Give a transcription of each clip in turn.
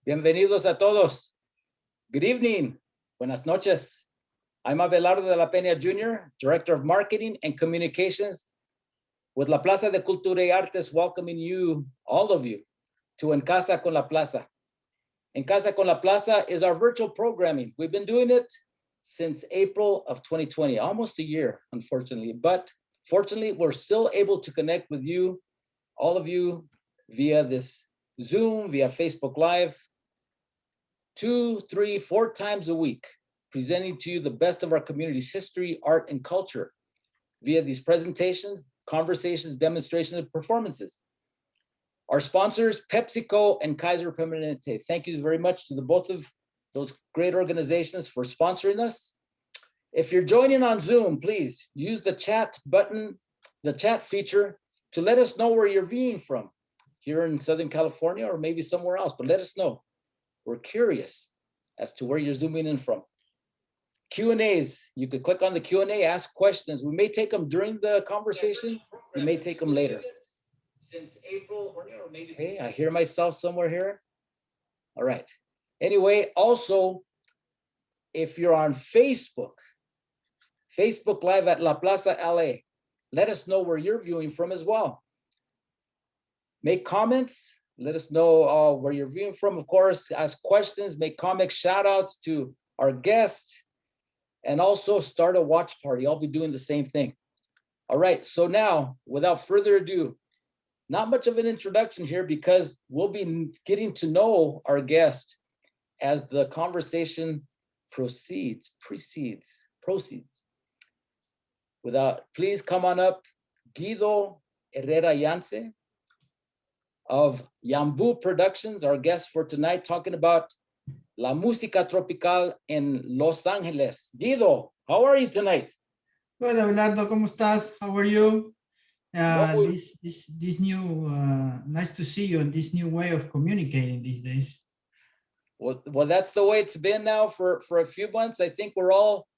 Bienvenidos a todos. Good evening. Buenas noches. I'm Abelardo de la Peña Jr., Director of Marketing and Communications with La Plaza de Cultura y Artes, welcoming you, all of you, to En Casa con la Plaza. En Casa con la Plaza is our virtual programming. We've been doing it since April of 2020, almost a year, unfortunately. But fortunately, we're still able to connect with you, all of you, via this Zoom, via Facebook Live, 2, 3, 4 times a week, presenting to you the best of our community's history, art, and culture via these presentations, conversations, demonstrations, and performances. Our sponsors, PepsiCo and Kaiser Permanente. Thank you very much to the both of those great organizations for sponsoring us. If you're joining on Zoom, please use the chat button, the chat feature, to let us know where you're viewing from, here in Southern California or maybe somewhere else, but let us know. We're curious as to where you're zooming in from. Q&As, you could click on the Q&A, ask questions. We may take them during the conversation. We may take them later. Since April, or maybe. Okay, I hear myself somewhere here. All right. Anyway, also, if you're on Facebook Live at La Plaza LA, let us know where you're viewing from as well. Make comments. Let us know where you're viewing from. Of course, ask questions, make comments, shout outs to our guests, and also start a watch party. I'll be doing the same thing. All right, so now, without further ado, not much of an introduction here because we'll be getting to know our guest as the conversation proceeds. Please come on up, Guido Herrera-Yance of Yambu Productions, our guest for tonight, talking about La Música Tropical in Los Angeles. Guido, how are you tonight? Good, Abelardo, ¿cómo estás? How are you? This new, nice to see you, and this new way of communicating these days. Well, that's the way it's been now for a few months. I think we're all,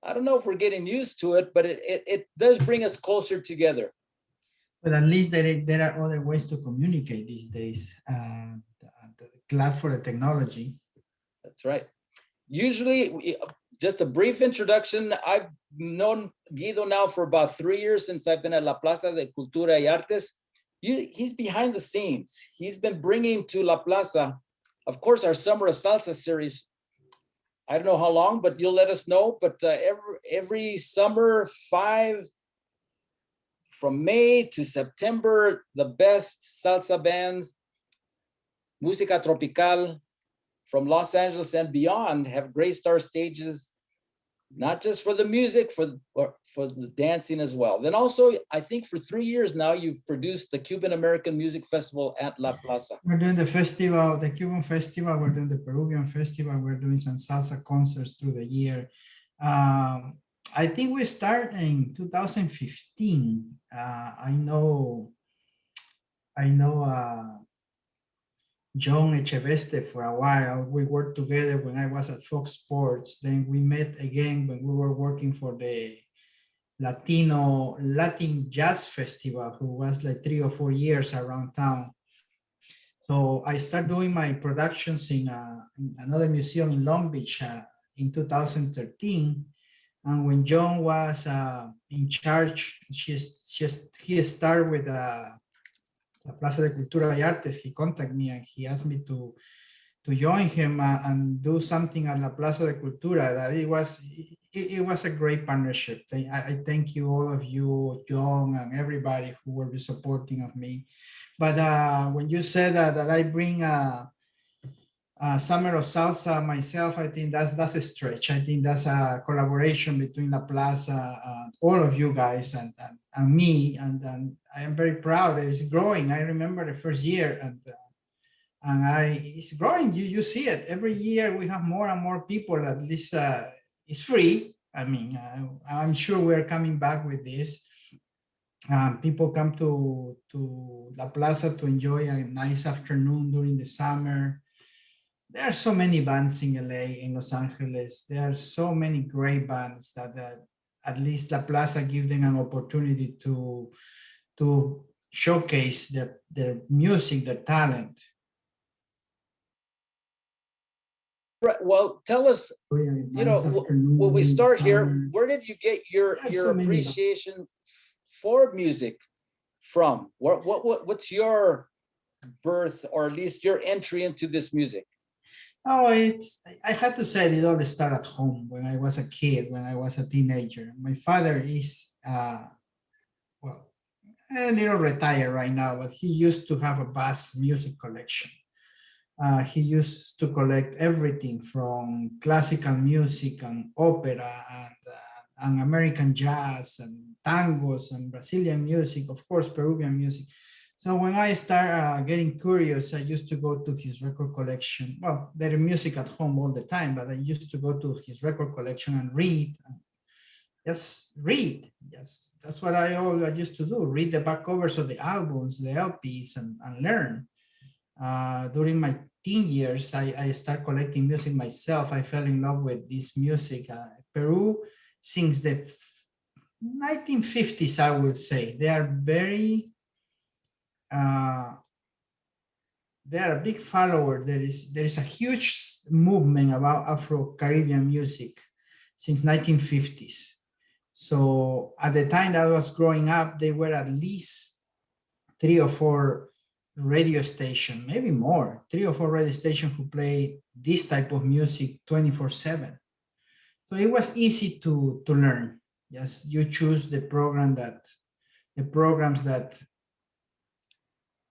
I don't know if we're getting used to it, but it does bring us closer together. But at least there are other ways to communicate these days. Glad for the technology. That's right. Usually, just a brief introduction. I've known Guido now for about 3 years since I've been at La Plaza de Cultura y Artes. He's behind the scenes. He's been bringing to La Plaza, of course, our Summer of Salsa series. I don't know how long, but you'll let us know. But every summer, from May to September, the best salsa bands, Música Tropical from Los Angeles and beyond have graced our stages, not just for the music, for the dancing as well. Then also, I think for 3 years now, you've produced the Cuban American Music Festival at La Plaza. We're doing the festival, the Cuban festival, we're doing the Peruvian festival, we're doing some salsa concerts through the year. I think we started in 2015. I know John Echeveste for a while. We worked together when I was at Fox Sports. Then we met again when we were working for the Latin Jazz Festival, who was like 3 or 4 years around town. So I started doing my productions in another museum in Long Beach in 2013. And when John was in charge, he started with La Plaza de Cultura y Artes. He contacted me and he asked me to join him and do something at La Plaza de Cultura. That it was a great partnership. I thank you, all of you, John, and everybody who were supporting of me. But when you said that I bring Summer of Salsa myself, I think that's a stretch. I think that's a collaboration between La Plaza, all of you guys, and me, and I am very proud that it's growing. I remember the first year, and it's growing. You see it every year. We have more and more people. At least it's free. I mean, I'm sure we're coming back with this. People come to La Plaza to enjoy a nice afternoon during the summer. There are so many bands in LA, in Los Angeles. There are so many great bands that at least La Plaza gives them an opportunity to showcase their music, their talent. Right. Well, tell us, you know, when we start here, where did you get your appreciation for music from? What's your birth, or at least your entry into this music? Oh, I had to say it all started at home when I was a kid, when I was a teenager. My father is, well, a little retired right now, but he used to have a vast music collection. He used to collect everything from classical music and opera and American jazz and tangos and Brazilian music, of course, Peruvian music. So when I started getting curious, I used to go to his record collection. Well, there is music at home all the time, but I used to go to his record collection and read. Just read. Yes, that's what I used to do. Read the back covers of the albums, the LPs, and learn. During my teen years, I started collecting music myself. I fell in love with this music. Peru, since the 1950s, I would say, they are very, they are a big follower. There is a huge movement about Afro-Caribbean music since 1950s. So at the time that I was growing up, there were at least 3 or 4 radio station, maybe more, 3 or 4 radio stations who play this type of music 24/7. So it was easy to learn. Yes, you choose the programs that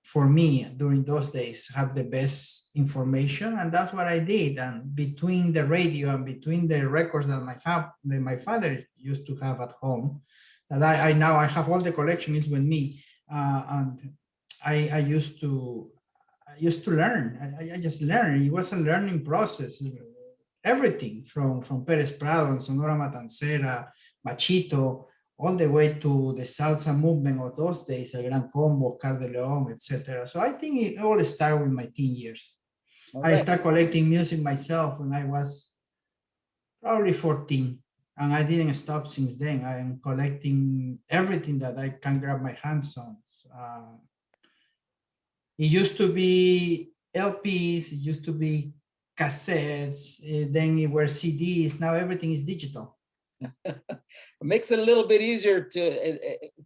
for me during those days have the best information, and that's what I did. And between the radio and between the records that my father used to have at home, that I now I have all the collection is with me, and I used to learn. I just learned. It was a learning process. Everything from Pérez Prado and Sonora Matancera, Machito, all the way to the salsa movement of those days, El Gran Combo, Oscar de Leon, etc. So I think it all started with my teen years. I started collecting music myself when I was probably 14, and I didn't stop since then. I am collecting everything that I can grab my hands on. It used to be LPs, it used to be cassettes, then it were CDs. Now everything is digital. It makes it a little bit easier to,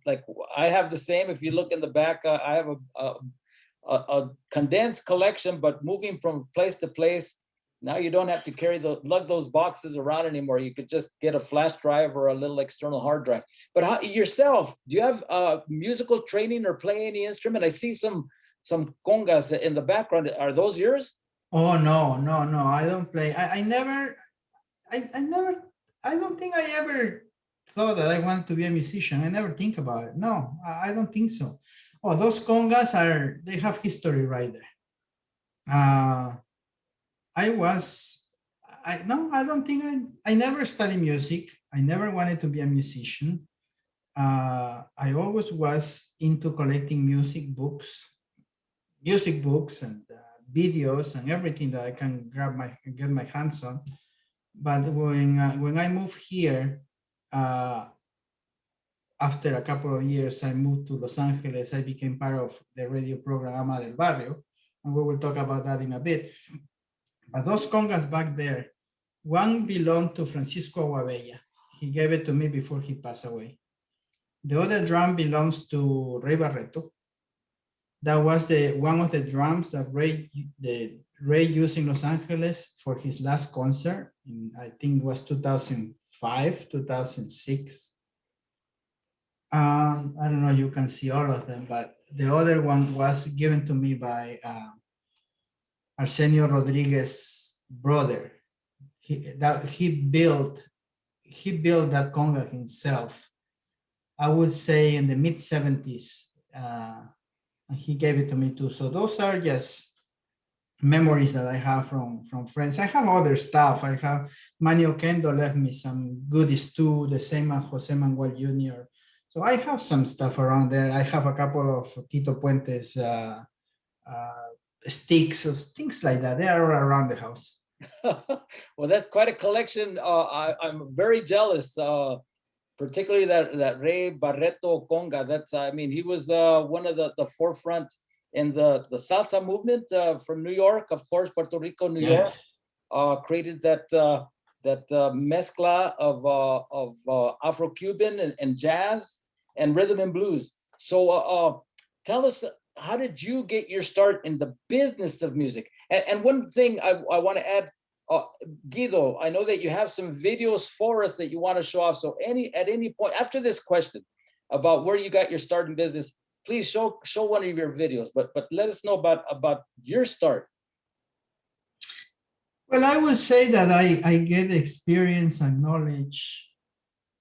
like, I have the same. If you look in the back, I have a condensed collection, but moving from place to place, now you don't have to lug those boxes around anymore. You could just get a flash drive or a little external hard drive. But yourself, do you have musical training or play any instrument? I see some congas in the background. Are those yours? Oh, no, I don't play. I don't think I ever thought that I wanted to be a musician. I never think about it. No, I don't think so. Oh, those congas they have history right there. I don't think I never studied music. I never wanted to be a musician. I always was into collecting music books and videos and everything that I can get my hands on. But when I moved here, after a couple of years, I moved to Los Angeles. I became part of the radio program Ama del Barrio, and we will talk about that in a bit. But those congas back there, one belonged to Francisco Aguabella. He gave it to me before he passed away. The other drum belongs to Ray Barreto. That was one of the drums that Ray used in Los Angeles for his last concert. I think it was 2005, 2006. I don't know, you can see all of them, but the other one was given to me by Arsenio Rodriguez brother. He built that conga himself, I would say in the mid 70s. He gave it to me too. So those are just memories that I have from friends. I have other stuff. I have Manio Kendo left me some goodies too, the same as Jose Manuel Jr. So I have some stuff around there. I have a couple of Tito Puente's sticks, things like that. They are all around the house. Well, that's quite a collection. I'm very jealous. Particularly that Ray Barreto conga. That's, I mean, he was one of the forefront in the salsa movement from New York, of course, Puerto Rico, New York. created that mezcla of Afro-Cuban and jazz and rhythm and blues. So tell us, how did you get your start in the business of music? And one thing I want to add, Guido, I know that you have some videos for us that you want to show off. So at any point after this question about where you got your start in business, please show one of your videos. But let us know about your start. Well, I would say that I get experience and knowledge,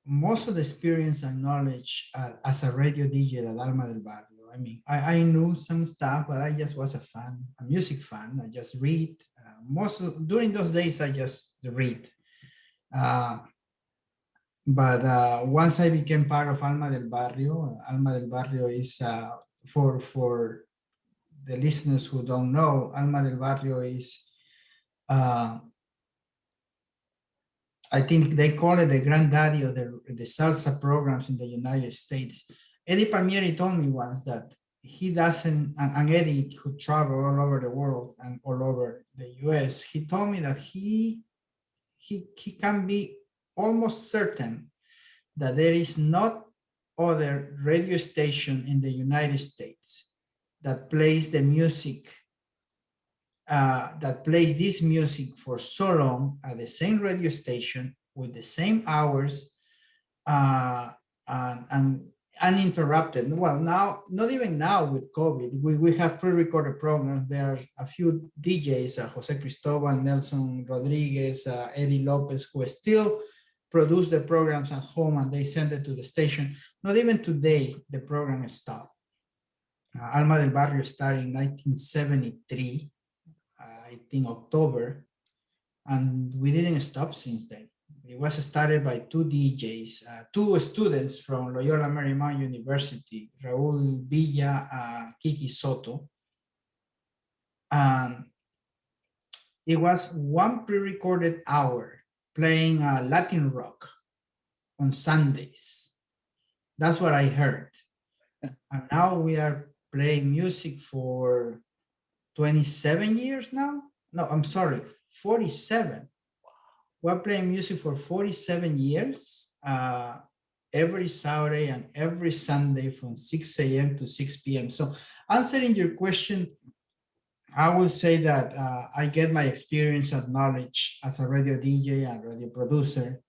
most of the experience and knowledge as a radio DJ at Alma del Barrio. I mean, I knew some stuff, but I just was a fan, a music fan. I just read. During those days, I just read. But once I became part of Alma del Barrio is, for the listeners who don't know, Alma del Barrio is, I think they call it the granddaddy of the salsa programs in the United States. Eddie Palmieri told me once that he doesn't, and Eddie, who traveled all over the world and all over the US, he told me that he can be almost certain that there is not other radio station in the United States that plays the music, that plays this music for so long at the same radio station with the same hours, and uninterrupted. Well, now, not even now with COVID, we have pre-recorded programs. There are a few DJs, Jose Cristobal, Nelson Rodriguez, Eddie Lopez, who still produce the programs at home and they send it to the station. Not even today, the program stopped. Alma del Barrio started in 1973, I think October, and we didn't stop since then. It was started by two DJs, two students from Loyola Marymount University, Raul Villa, Kiki Soto. It was one pre-recorded hour playing Latin rock on Sundays. That's what I heard. And now we are playing music for 27 years now. No, I'm sorry, 47. We're playing music for 47 years, every Saturday and every Sunday from 6 a.m. to 6 p.m. So answering your question, I will say that I get my experience and knowledge as a radio DJ and radio producer.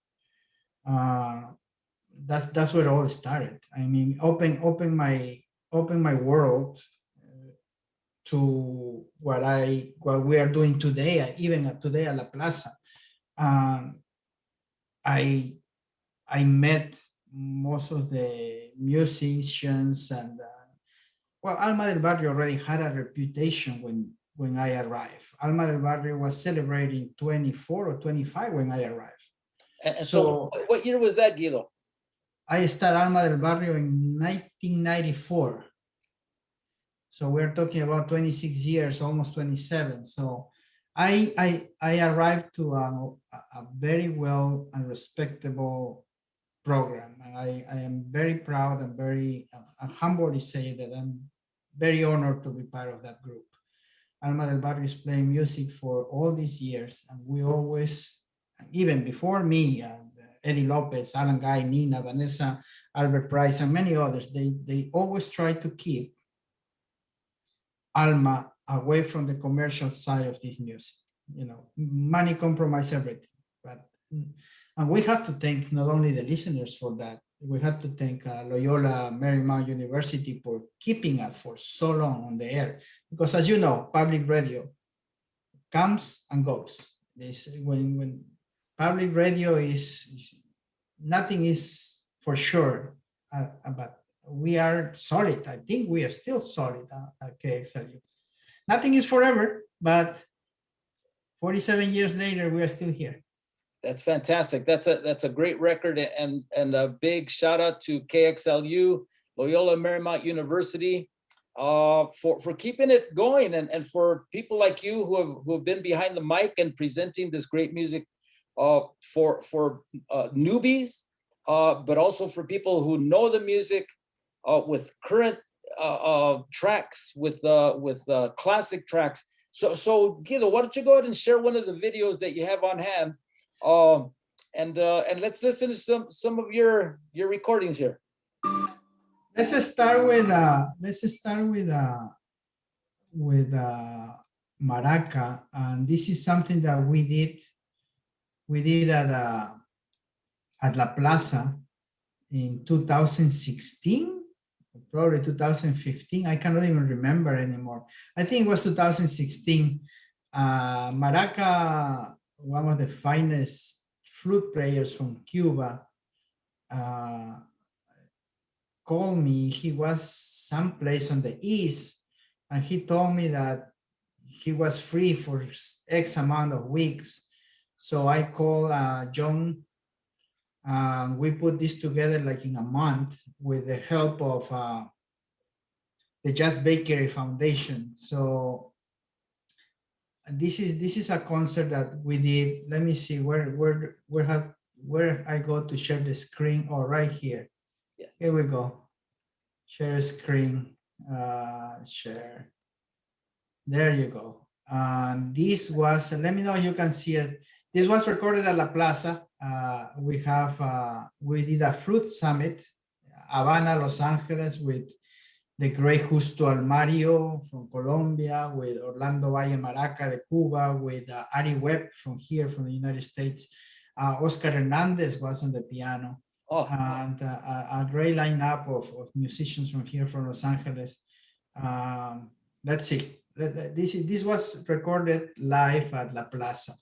That's where it all started. I mean, open my world to what we are doing today, even today at La Plaza. I met most of the musicians, and well, Alma del Barrio already had a reputation when I arrived. Alma del Barrio was celebrating 24 or 25 when I arrived. And so what year was that, Guido? I started Alma del Barrio in 1994. So we're talking about 26 years, almost 27. So I arrived to a very well and respectable program. And I am very proud and very humbly say that I'm very honored to be part of that group. Alma del Barrio is playing music for all these years. And we always, even before me, Eddie Lopez, Alan Guy, Nina, Vanessa, Albert Price, and many others, they always try to keep Alma away from the commercial side of this music. You know, money compromise everything. And we have to thank not only the listeners for that, we have to thank Loyola Marymount University for keeping us for so long on the air. Because as you know, public radio comes and goes. When public radio is nothing is for sure, but we are solid. I think we are still solid at KXLU. Nothing is forever, but 47 years later, we are still here. That's fantastic. That's a great record, and a big shout out to KXLU, Loyola Marymount University, for keeping it going, and for people like you who have been behind the mic and presenting this great music for newbies, but also for people who know the music, with current tracks, with classic tracks. So Guido, why don't you go ahead and share one of the videos that you have on hand, and let's listen to some of your recordings here. Let's start with maraca, and this is something that we did at La Plaza in 2016, probably 2015. I cannot even remember anymore. I think it was 2016. Maraca, one of the finest flute players from Cuba, called me. He was someplace on the east, and he told me that he was free for X amount of weeks. So I called John. We put this together like in a month with the help of the Jazz Bakery Foundation. So this is a concert that we did. Let me see where I go to share the screen. Oh, right here. Yes. Here we go. Share screen. Share. There you go. This was. Let me know if you can see it. This was recorded at La Plaza. We did a fruit summit, Havana, Los Angeles, with the great Justo Almario from Colombia, with Orlando Valle Maraca de Cuba, with Ari Webb from here, from the United States. Oscar Hernandez was on the piano. And a great lineup of musicians from here, from Los Angeles. Let's see. This was recorded live at La Plaza.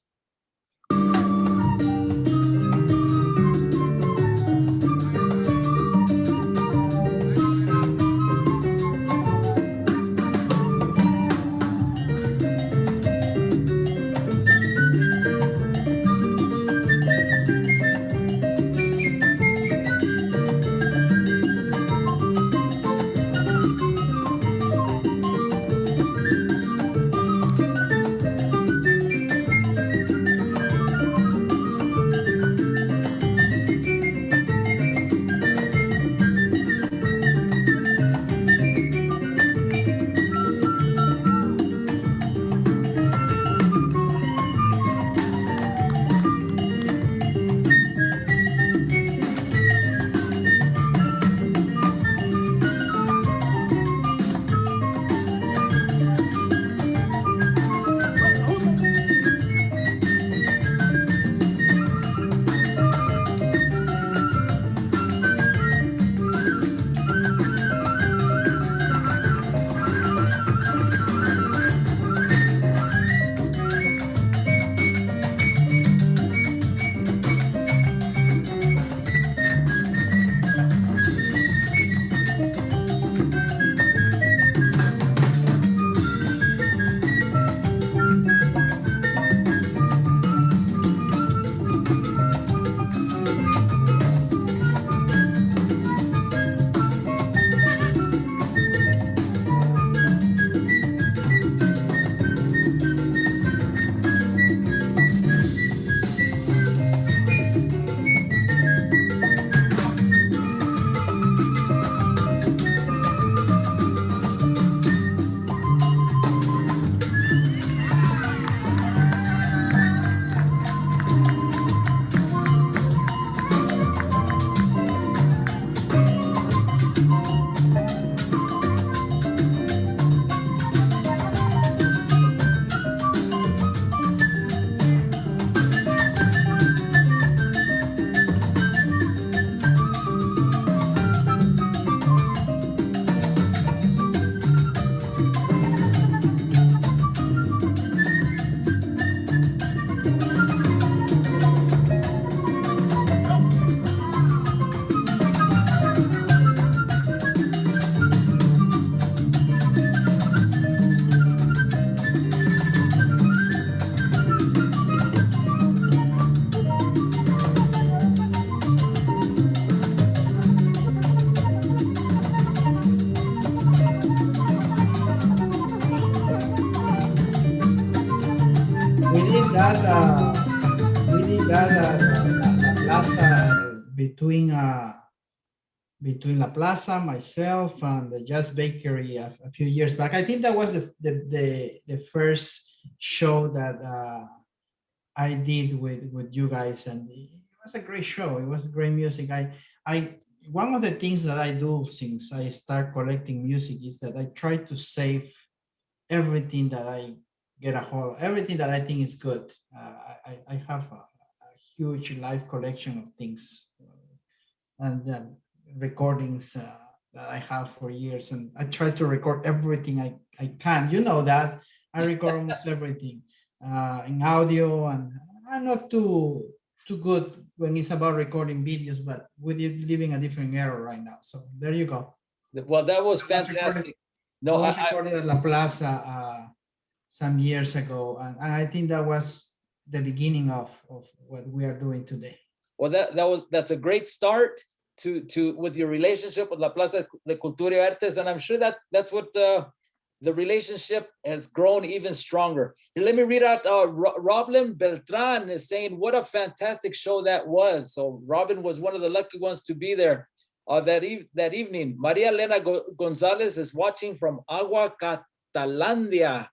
Plaza between La Plaza, myself, and the Jazz Bakery a few years back. I think that was the first show that I did with you guys, and it was a great show. It was great music. I one of the things that I do since I start collecting music is that I try to save everything that I get a hold, everything that I think is good. I have a huge live collection of things and recordings that I have for years, and I try to record everything I can. You know that I record almost everything in audio, and I'm not too good when it's about recording videos, but we're living a different era right now. So there you go. Well, that was fantastic. No, I was recorded at La Plaza some years ago, and I think that was the beginning of what we are doing today. Well, that's a great start to with your relationship with La Plaza de Cultura y Artes, and I'm sure that's what the relationship has grown even stronger. Here, let me read out. Robin Beltran is saying, "What a fantastic show that was!" So Robin was one of the lucky ones to be there that evening. Maria Elena Gonzalez is watching from Aguatalandia.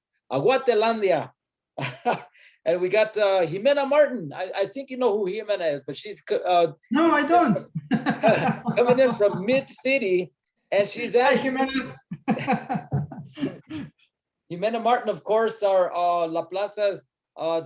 And we got Jimena Martin. I think you know who Jimena is, but she's no, I don't. coming in from Mid City, and she's asking. Jimena Martin, of course, our La Plaza's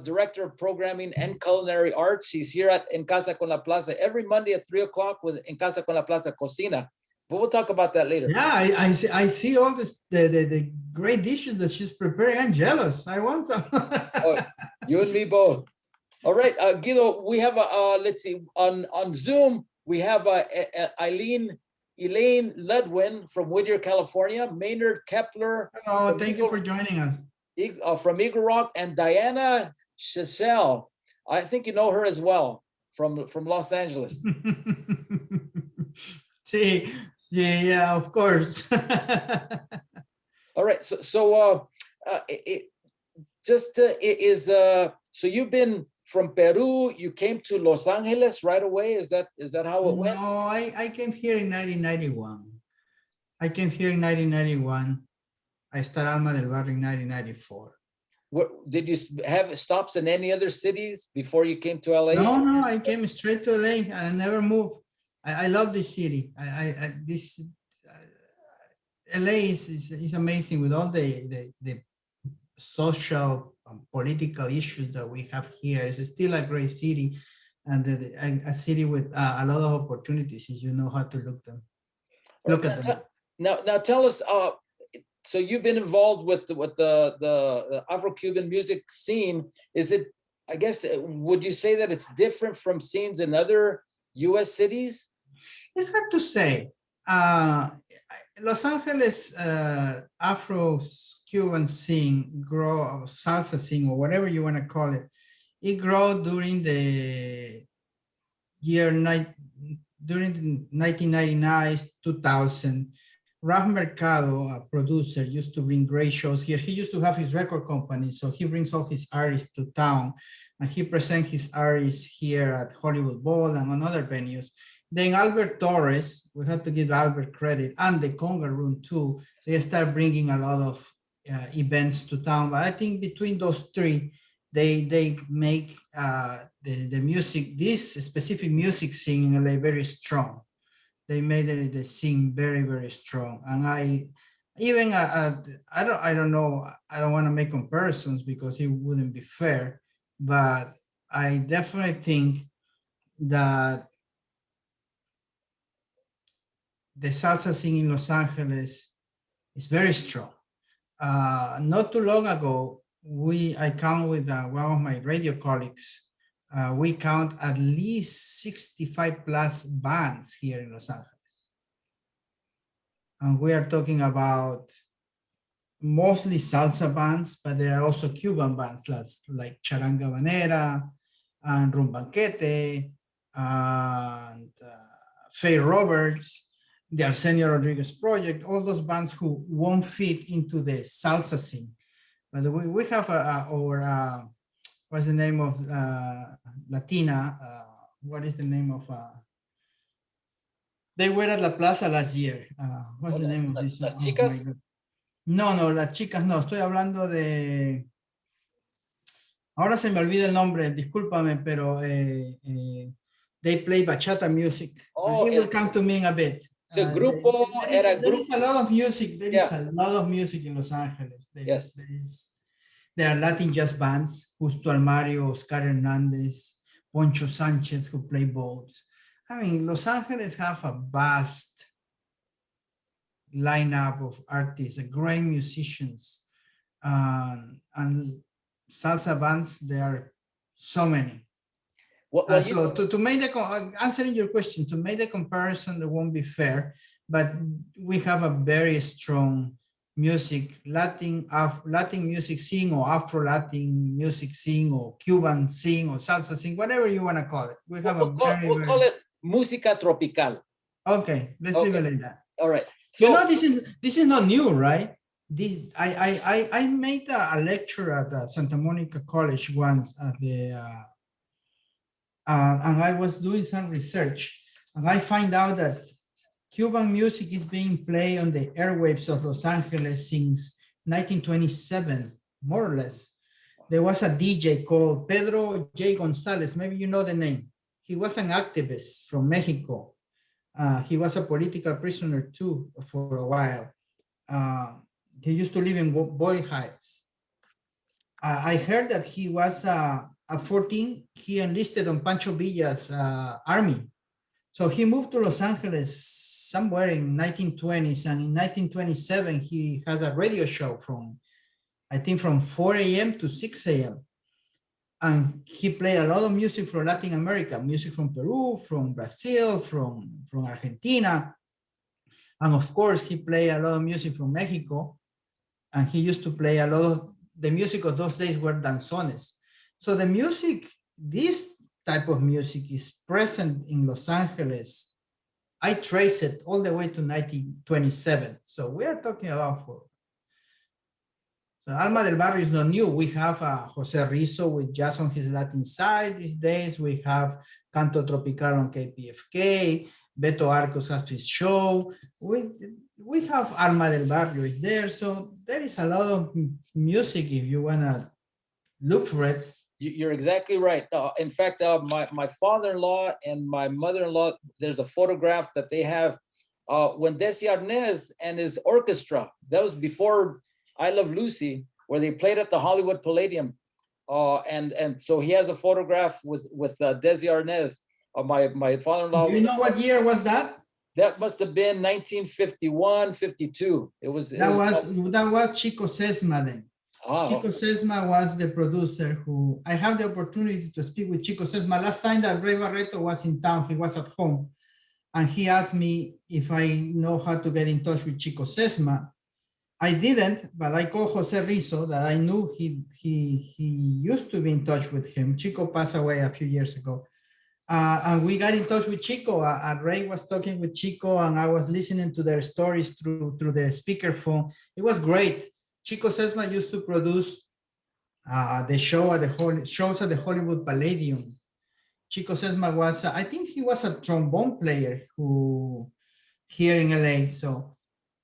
Director of Programming and Culinary Arts. She's here at En Casa con La Plaza every Monday at 3 o'clock with En Casa con La Plaza Cocina. But we'll talk about that later. Yeah, I see all this the great dishes that she's preparing. I'm jealous. I want some. Oh, you and me both. All right, Guido, we have let's see, on Zoom we have Elaine Ludwin from Whittier, California, Maynard Kepler. Oh, thank you for joining us. From Eagle Rock, and Diana Chazelle. I think you know her as well from Los Angeles. See, yeah, of course. All right, so you've been from Peru. You came to Los Angeles right away. Is that how it went? No, I came here in 1991. I started Alma del Barrio in 1994. What, did you have stops in any other cities before you came to LA? No, I came straight to LA. I never moved. I love this city. LA is amazing with all the social and political issues that we have here. It's still a great city, and a city with a lot of opportunities if you know how to look at them. Now tell us. So you've been involved with the Afro-Cuban music scene. Is it? I guess would you say that it's different from scenes in other U.S. cities? It's hard to say. Los Angeles Afro-Cuban scene grow, salsa scene, or whatever you want to call it. It grew during the year during 1999, 2000. Raf Mercado, a producer, used to bring great shows here. He used to have his record company, so he brings all his artists to town, and he presents his artists here at Hollywood Bowl and on other venues. Then Albert Torres, we have to give Albert credit, and the Conga Room too. They start bringing a lot of events to town. But I think between those three, they make the music, this specific music scene in LA very strong. They made the scene very, very strong. And I don't know, I don't want to make comparisons because it wouldn't be fair, but I definitely think that the salsa scene in Los Angeles is very strong. Not too long ago, I count with one of my radio colleagues, we count at least 65 plus bands here in Los Angeles. And we are talking about mostly salsa bands, but there are also Cuban bands like Charanga Banera and Rumbanquete and Faye Roberts, the Arsenio Rodriguez Project, all those bands who won't fit into the salsa scene. But we have what's the name of Latina? What is the name of? They were at La Plaza last year. What's the name of this? Las Chicas? No, Las Chicas no. Estoy hablando de Ahora se me olvida el nombre, discúlpame, pero they play bachata music. Oh, It will come to me in a bit. the grupo era There is a lot of music. There is Yeah. a lot of music in Los Angeles. Yes. There are Latin jazz bands, Justo Almario, Oscar Hernandez, Poncho Sanchez, who play both. I mean, Los Angeles have a vast lineup of artists, great musicians, and salsa bands. There are so many. So to make answering your question, to make the comparison, that won't be fair, but we have a very strong music, Latin music scene, or Afro-Latin music scene, or Cuban scene, or salsa scene, whatever you want to call it. We have we'll call it música tropical. Okay, let's leave it like that. All right. So, you know, this is not new, right? I made a lecture at Santa Monica College once at the and I was doing some research, and I find out that Cuban music is being played on the airwaves of Los Angeles since 1927, more or less. There was a DJ called Pedro Jay Gonzalez. Maybe you know the name. He was an activist from Mexico. He was a political prisoner too for a while. He used to live in Boy Heights. I heard that he was at 14, he enlisted on Pancho Villa's army. So he moved to Los Angeles somewhere in 1920s, and in 1927, he had a radio show I think from 4 a.m. to 6 a.m. And he played a lot of music from Latin America, music from Peru, from Brazil, from Argentina. And of course, he played a lot of music from Mexico. And he used to play a lot of, the music of those days were danzones. So the music, this type of music is present in Los Angeles. I trace it all the way to 1927. So we are talking about so Alma del Barrio is not new. We have Jose Rizzo with Jazz on His Latin Side these days. We have Canto Tropical on KPFK. Beto Arcos has his show. We have Alma del Barrio is there. So there is a lot of music if you want to look for it. You're exactly right. In fact, my father-in-law and my mother-in-law, there's a photograph that they have when Desi Arnaz and his orchestra, that was before I Love Lucy, where they played at the Hollywood Palladium. And so he has a photograph with Desi Arnaz, my father-in-law. Do you know what year was that? That must have been 1951, 52. That was Chico Sesma then. Chico Sesma was the producer who, I have the opportunity to speak with Chico Sesma. Last time that Ray Barreto was in town, he was at home. And he asked me if I know how to get in touch with Chico Sesma. I didn't, but I called Jose Rizzo that I knew he used to be in touch with him. Chico passed away a few years ago. And we got in touch with Chico. Ray was talking with Chico, and I was listening to their stories through the speakerphone. It was great. Chico Sesma used to produce the shows at the Hollywood Palladium. Chico Sesma was, I think he was a trombone player who here in LA. So,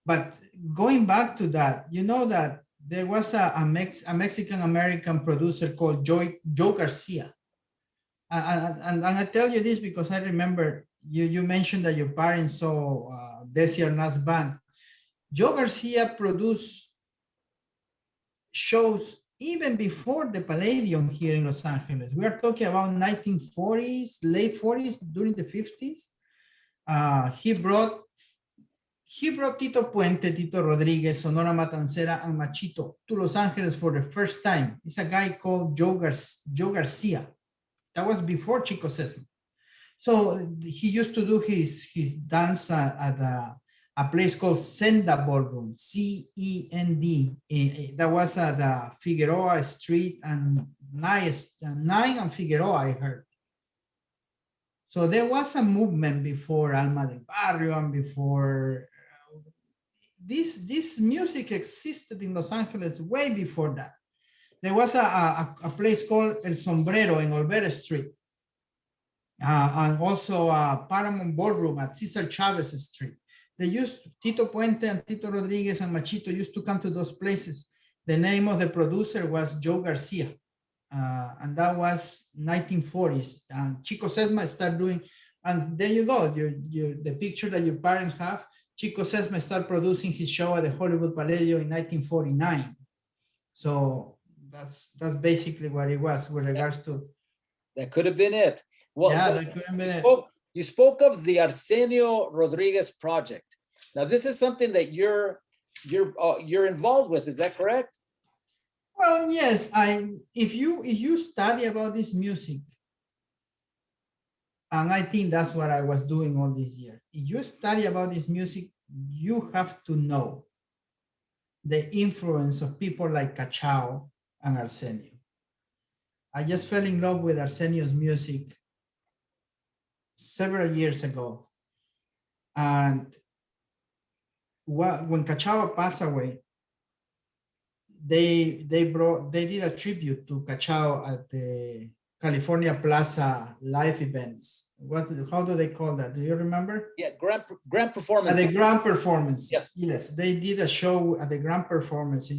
but going back to that, you know that there was a Mexican-American producer called Joe Garcia. And I tell you this because I remember you mentioned that your parents saw Desi Arnaz band. Joe Garcia produced shows even before the Palladium here in Los Angeles. We are talking about 1940s, late 40s, during the 50s. He brought Tito Puente, Tito Rodriguez, Sonora Matancera, and Machito to Los Angeles for the first time. It's a guy called Joe Garcia. That was before Chico Sesma. So he used to do his dance at a place called Senda Ballroom, CEND. That was at Figueroa Street and 9 and Figueroa, I heard. So there was a movement before Alma del Barrio and before this music existed in Los Angeles way before that. There was a place called El Sombrero in Olvera Street. And also Paramount Ballroom at Cesar Chavez Street. Tito Puente and Tito Rodriguez and Machito used to come to those places. The name of the producer was Joe Garcia. and that was 1940s. And Chico Sesma started doing, and there you go, the picture that your parents have. Chico Sesma started producing his show at the Hollywood Palladium in 1949. So that's basically what it was with regards to. That could have been it. Well, Yeah, that could have been it. You spoke of the Arsenio Rodriguez Project. Now, this is something that you're involved with. Is that correct? Well, yes. If you study about this music, and I think that's what I was doing all this year. If you study about this music, you have to know the influence of people like Cachao and Arsenio. I just fell in love with Arsenio's music several years ago. And when Cachao passed away, they did a tribute to Cachao at the California Plaza live events. How do they call that? Do you remember? Yeah, Gran performance. At the Gran performance. Yes, they did a show at the Gran performance.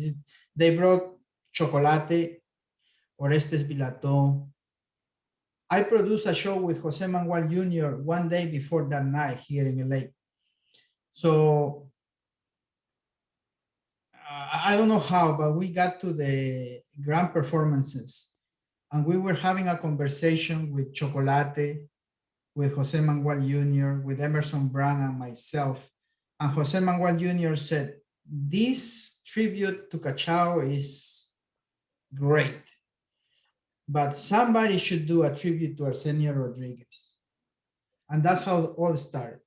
They brought Chocolate, Orestes Bilatón. I produced a show with Jose Manuel Jr. one day before that night here in LA. So I don't know how, but we got to the Gran performances and we were having a conversation with Chocolate, with Jose Manuel Jr., with Emerson Brown and myself. And Jose Manuel Jr. said, this tribute to Cachao is great, but somebody should do a tribute to Arsenio Rodriguez. And that's how it all started.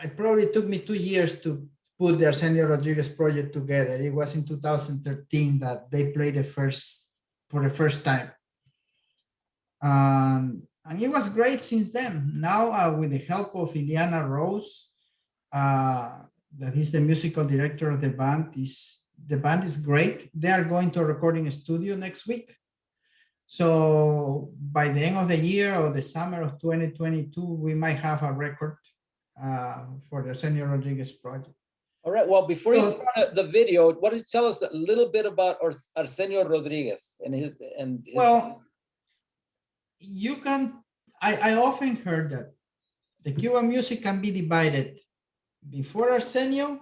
It probably took me 2 years to put the Arsenio Rodriguez Project together. It was in 2013 that they played for the first time. And it was great since then. Now, with the help of Ileana Rose, that is the musical director of the band, the band is great. They are going to a recording studio next week. So by the end of the year or the summer of 2022, we might have a record for the Arsenio Rodriguez Project. All right. Well, before you start the video, why don't you tell us a little bit about Arsenio Rodriguez and his. Well, you can. I often heard that the Cuban music can be divided before Arsenio,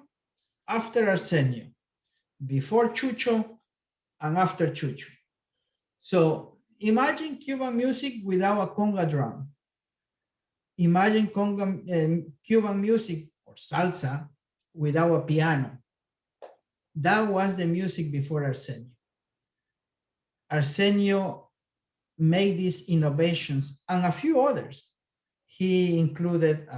after Arsenio, before Chucho, and after Chucho. So imagine Cuban music without a conga drum. Imagine Cuban music or salsa without a piano. That was the music before Arsenio. Arsenio made these innovations and a few others. He included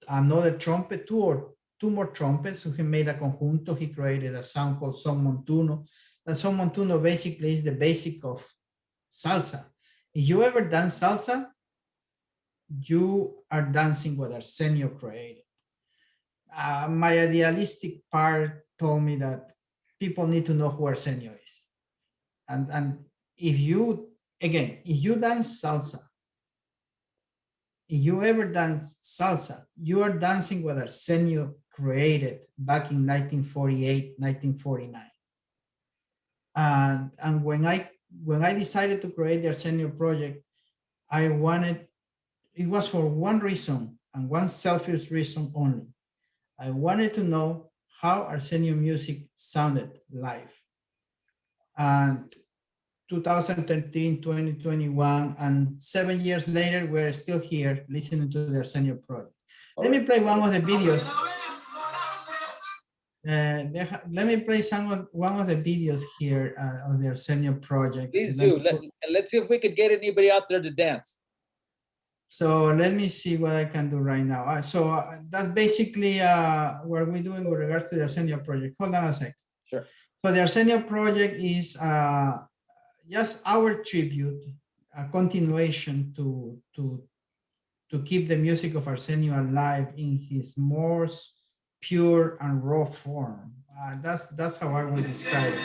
another trumpet, two more trumpets. So he made a conjunto. He created a sound called son montuno. And son montuno basically is the basic of salsa. If you ever dance salsa, you are dancing what Arsenio created. My idealistic part told me that people need to know who Arsenio is. And if you dance salsa, if you ever dance salsa, you are dancing what Arsenio created back in 1948, 1949. And when I decided to create the Arsenio Project, it was for one reason and one selfish reason only. I wanted to know how Arsenio music sounded live. And 2013, 2021, and 7 years later, we're still here listening to the Arsenio Project. Let me play one of the videos. Let me play one of the videos here of the Arsenio Project. Please do. Let's see if we could get anybody out there to dance. So let me see what I can do right now. So that's basically what we're doing with regards to the Arsenio Project. Hold on a sec. Sure. So the Arsenio Project is just our tribute, a continuation to keep the music of Arsenio alive in his most pure and raw form. That's how I would describe it.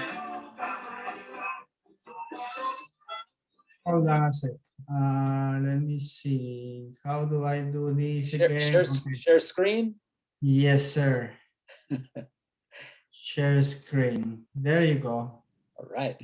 Hold on a sec. Let me see. How do I do this again? Share screen? Yes, sir. Share screen. There you go. All right.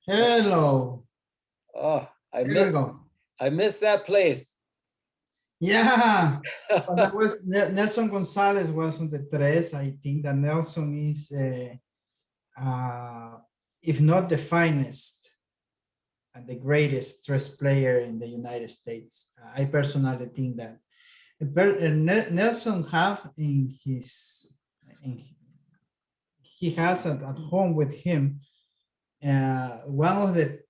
Hello. Oh, Here we go. I missed that place. Yeah, but that was Nelson Gonzalez was on the tres. I think that Nelson is, if not the finest and the greatest tres player in the United States. I personally think that. Nelson have in his, he has at home with him one of the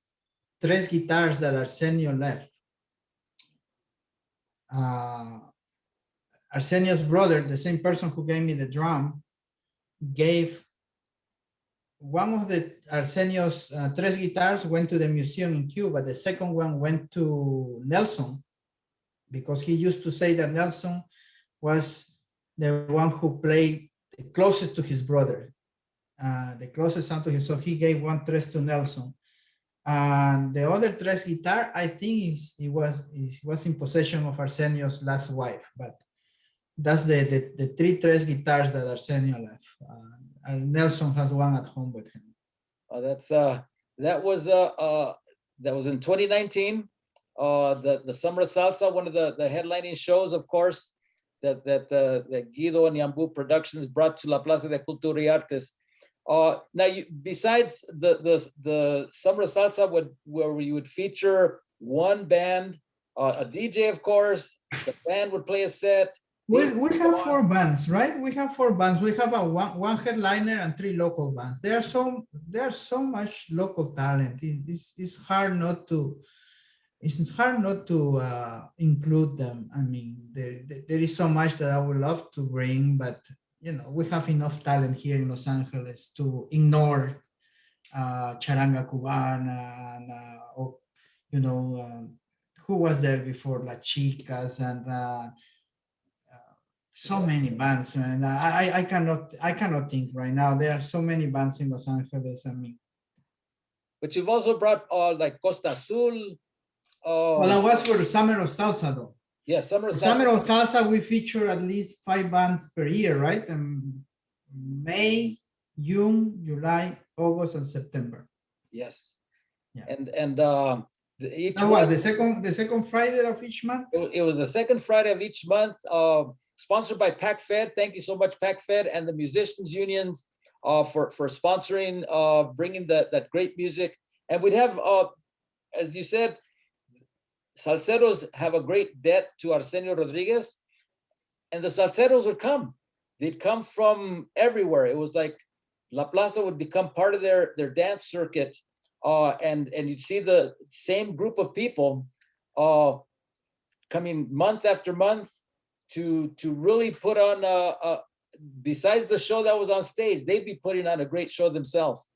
tres guitars that Arsenio left. Arsenio's brother, the same person who gave me the drum, gave one of the Arsenio's tres guitars went to the museum in Cuba. The second one went to Nelson because he used to say that Nelson was the one who played the closest to his brother, the closest sound to him. So he gave one tres to Nelson. And the other tres guitar, I think it was in possession of Arsenio's last wife, but that's the three tres guitars that Arsenio left. And Nelson has one at home with him. Oh, that was in 2019. The Summer of Salsa, one of the headlining shows, of course, that Guido and Yambu Productions brought to La Plaza de Cultura y Artes. Now, besides the Summer of Salsa, where you would feature one band, a DJ, of course, the band would play a set. We have four bands, right? We have four bands. We have one headliner and three local bands. There's so much local talent. It's hard not to it's hard not to include them. I mean, there is so much that I would love to bring, but you know, we have enough talent here in Los Angeles to ignore charanga cubana and or, you know, who was there before, La Chicas and so many bands, and I cannot think right now. There are so many bands in Los Angeles. I mean, but you've also brought like Costa Azul. well, that was for the Summer of Salsa, though. Yeah, Summer For Salsa. Summer of Salsa, we feature at least 5 bands per year, right? May, June, July, August, and September. Yes. Yeah. And each That was the second Friday of each month. It was the second Friday of each month. Sponsored by PacFed. Thank you so much, PacFed, and the musicians unions for sponsoring, bringing that great music. And we'd have, as you said, salseros have a great debt to Arsenio Rodriguez, and the salseros would come. They'd come from everywhere. It was like La Plaza would become part of their dance circuit, and you'd see the same group of people coming month after month to really put on besides the show that was on stage, they'd be putting on a great show themselves.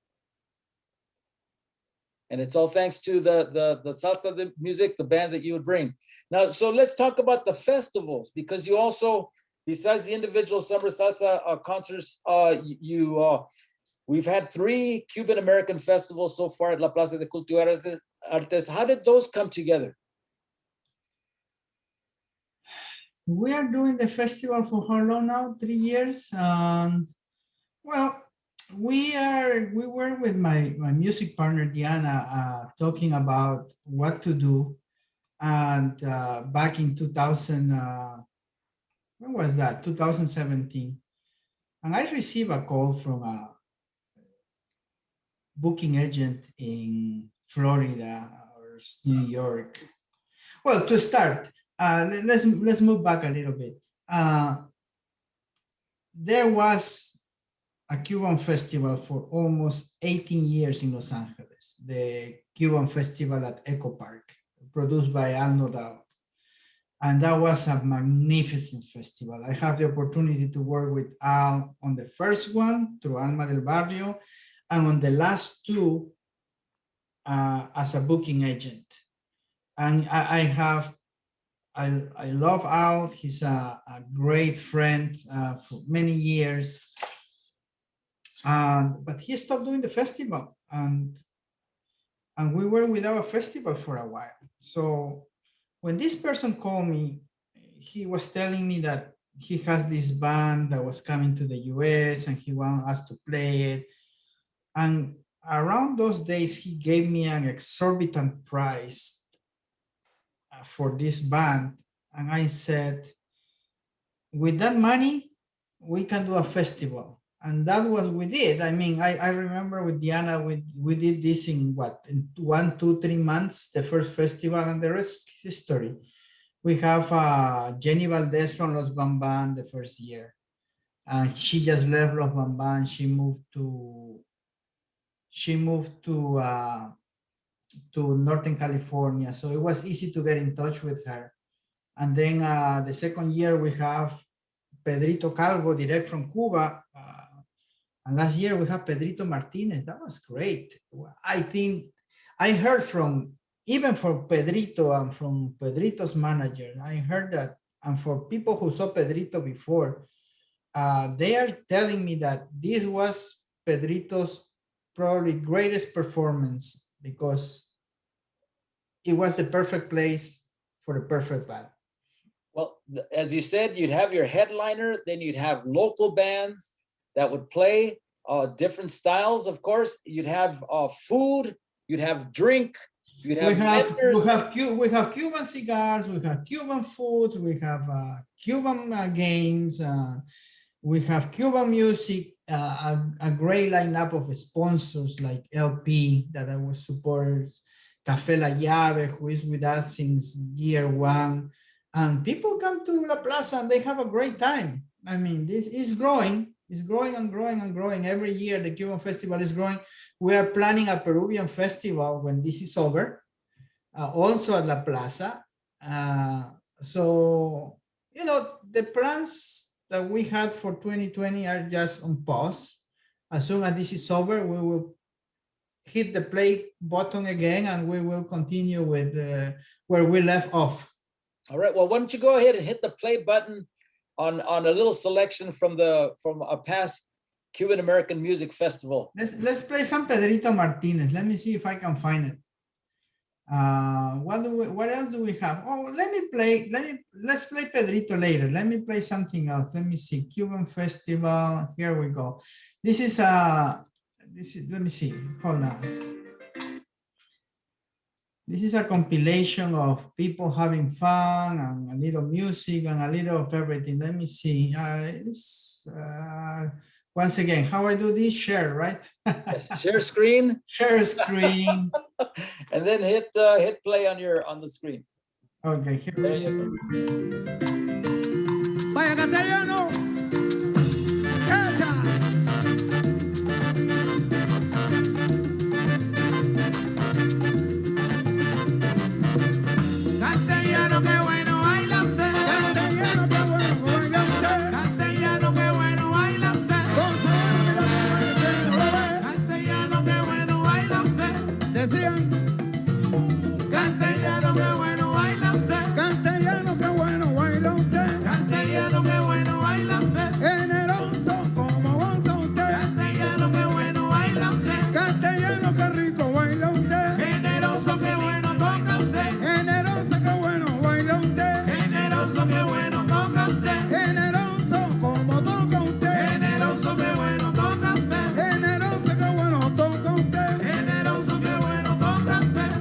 And it's all thanks to the salsa, the music, the bands that you would bring. Now, so let's talk about the festivals, because you also, besides the individual summer salsa concerts, we've had 3 Cuban American festivals so far at La Plaza de Cultura Artes. How did those come together? We are doing the festival for how long now? 3 years. Well, we were with my music partner Diana talking about what to do, and back in 2000, when was that? 2017, and I received a call from a booking agent in Florida or New York. Well, to start, let's move back a little bit. There was a Cuban festival for almost 18 years in Los Angeles, the Cuban Festival at Echo Park, produced by Al Nodal. And that was a magnificent festival. I have the opportunity to work with Al on the first one through Alma del Barrio, and on the last 2 as a booking agent. And I love Al. He's a great friend for many years. But he stopped doing the festival, and we were without a festival for a while. So when this person called me, he was telling me that he has this band that was coming to the US and he wanted us to play it. And around those days, he gave me an exorbitant price for this band. And I said, with that money, we can do a festival. And that was we did. I mean, I remember with Diana, we did this in what, in 1, 2, 3 months, the first festival, and the rest is history. We have Jenny Valdez from Los Bamban the first year. She just left Los Bamban. She moved to Northern California. So it was easy to get in touch with her. And then the second year we have Pedrito Calvo direct from Cuba. And last year we have Pedrito Martinez. That was great. I think I heard from, even for Pedrito and from Pedrito's manager, I heard that, and for people who saw Pedrito before, they are telling me that this was Pedrito's probably greatest performance, because it was the perfect place for the perfect band. Well, as you said, you'd have your headliner, then you'd have local bands that would play different styles, of course. You'd have food, you'd have drink, you'd have we have Cuban cigars, we have Cuban food, we have Cuban games, we have Cuban music, a great lineup of sponsors like LP that I was supporters, Café La Llave, who is with us since year 1. And people come to La Plaza and they have a great time. I mean, this is growing. It's growing and growing and growing. Every year, the Cuban festival is growing. We are planning a Peruvian festival when this is over. also at La Plaza. So, you know, the plans that we had for 2020 are just on pause. As soon as this is over, we will hit the play button again and we will continue with where we left off. All right, well, why don't you go ahead and hit the play button on a little selection from a past Cuban American music festival. Let's play some Pedrito Martinez. Let me see if I can find it. What else do we have? Oh, let's play Pedrito later. Let me play something else. Let me see. Cuban festival. Here we go. Let me see. Hold on. This is a compilation of people having fun and a little music and a little of everything. Let me see. Once again, how I do this? Share, right? Yes, share screen. Share screen. And then hit play on the screen. Okay, here we go. Vaya castellano. Castellano, qué bueno baila usted. Castellano, qué bueno baila usted. Castellano, qué bueno baila usted. Castellano, qué bueno baila usted. Decían. Castellano, qué bueno baila usted. Castellano, qué bueno baila usted. Castellano, qué bueno baila usted. Generoso como goza usted. Castellano, qué bueno baila usted. Castellano, qué rico baila usted. Generoso, qué bueno toca usted. Generoso, qué bueno baila usted. Generoso, qué bueno toca usted. Generoso como toca usted. Generoso, qué bueno toca usted. Generoso, qué bueno toca usted. Generoso, qué bueno toca usted.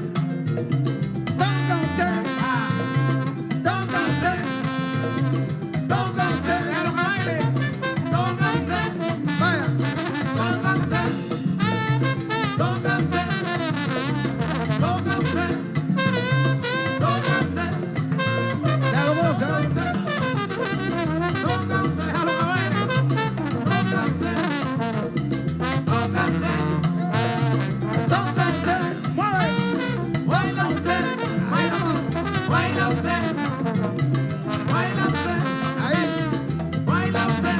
Toca usted. Toca usted. Toca usted. Déjalo que baile. Toca usted. Vaya. Toca usted. Toca usted. Toca usted. Toca usted. Ya lo goza. Toca usted. Déjalo que baile. Toca usted. Toca usted. Toca usted. Mueve. Baila usted. Baila más. Baila usted. Baila usted. Ahí. Baila usted.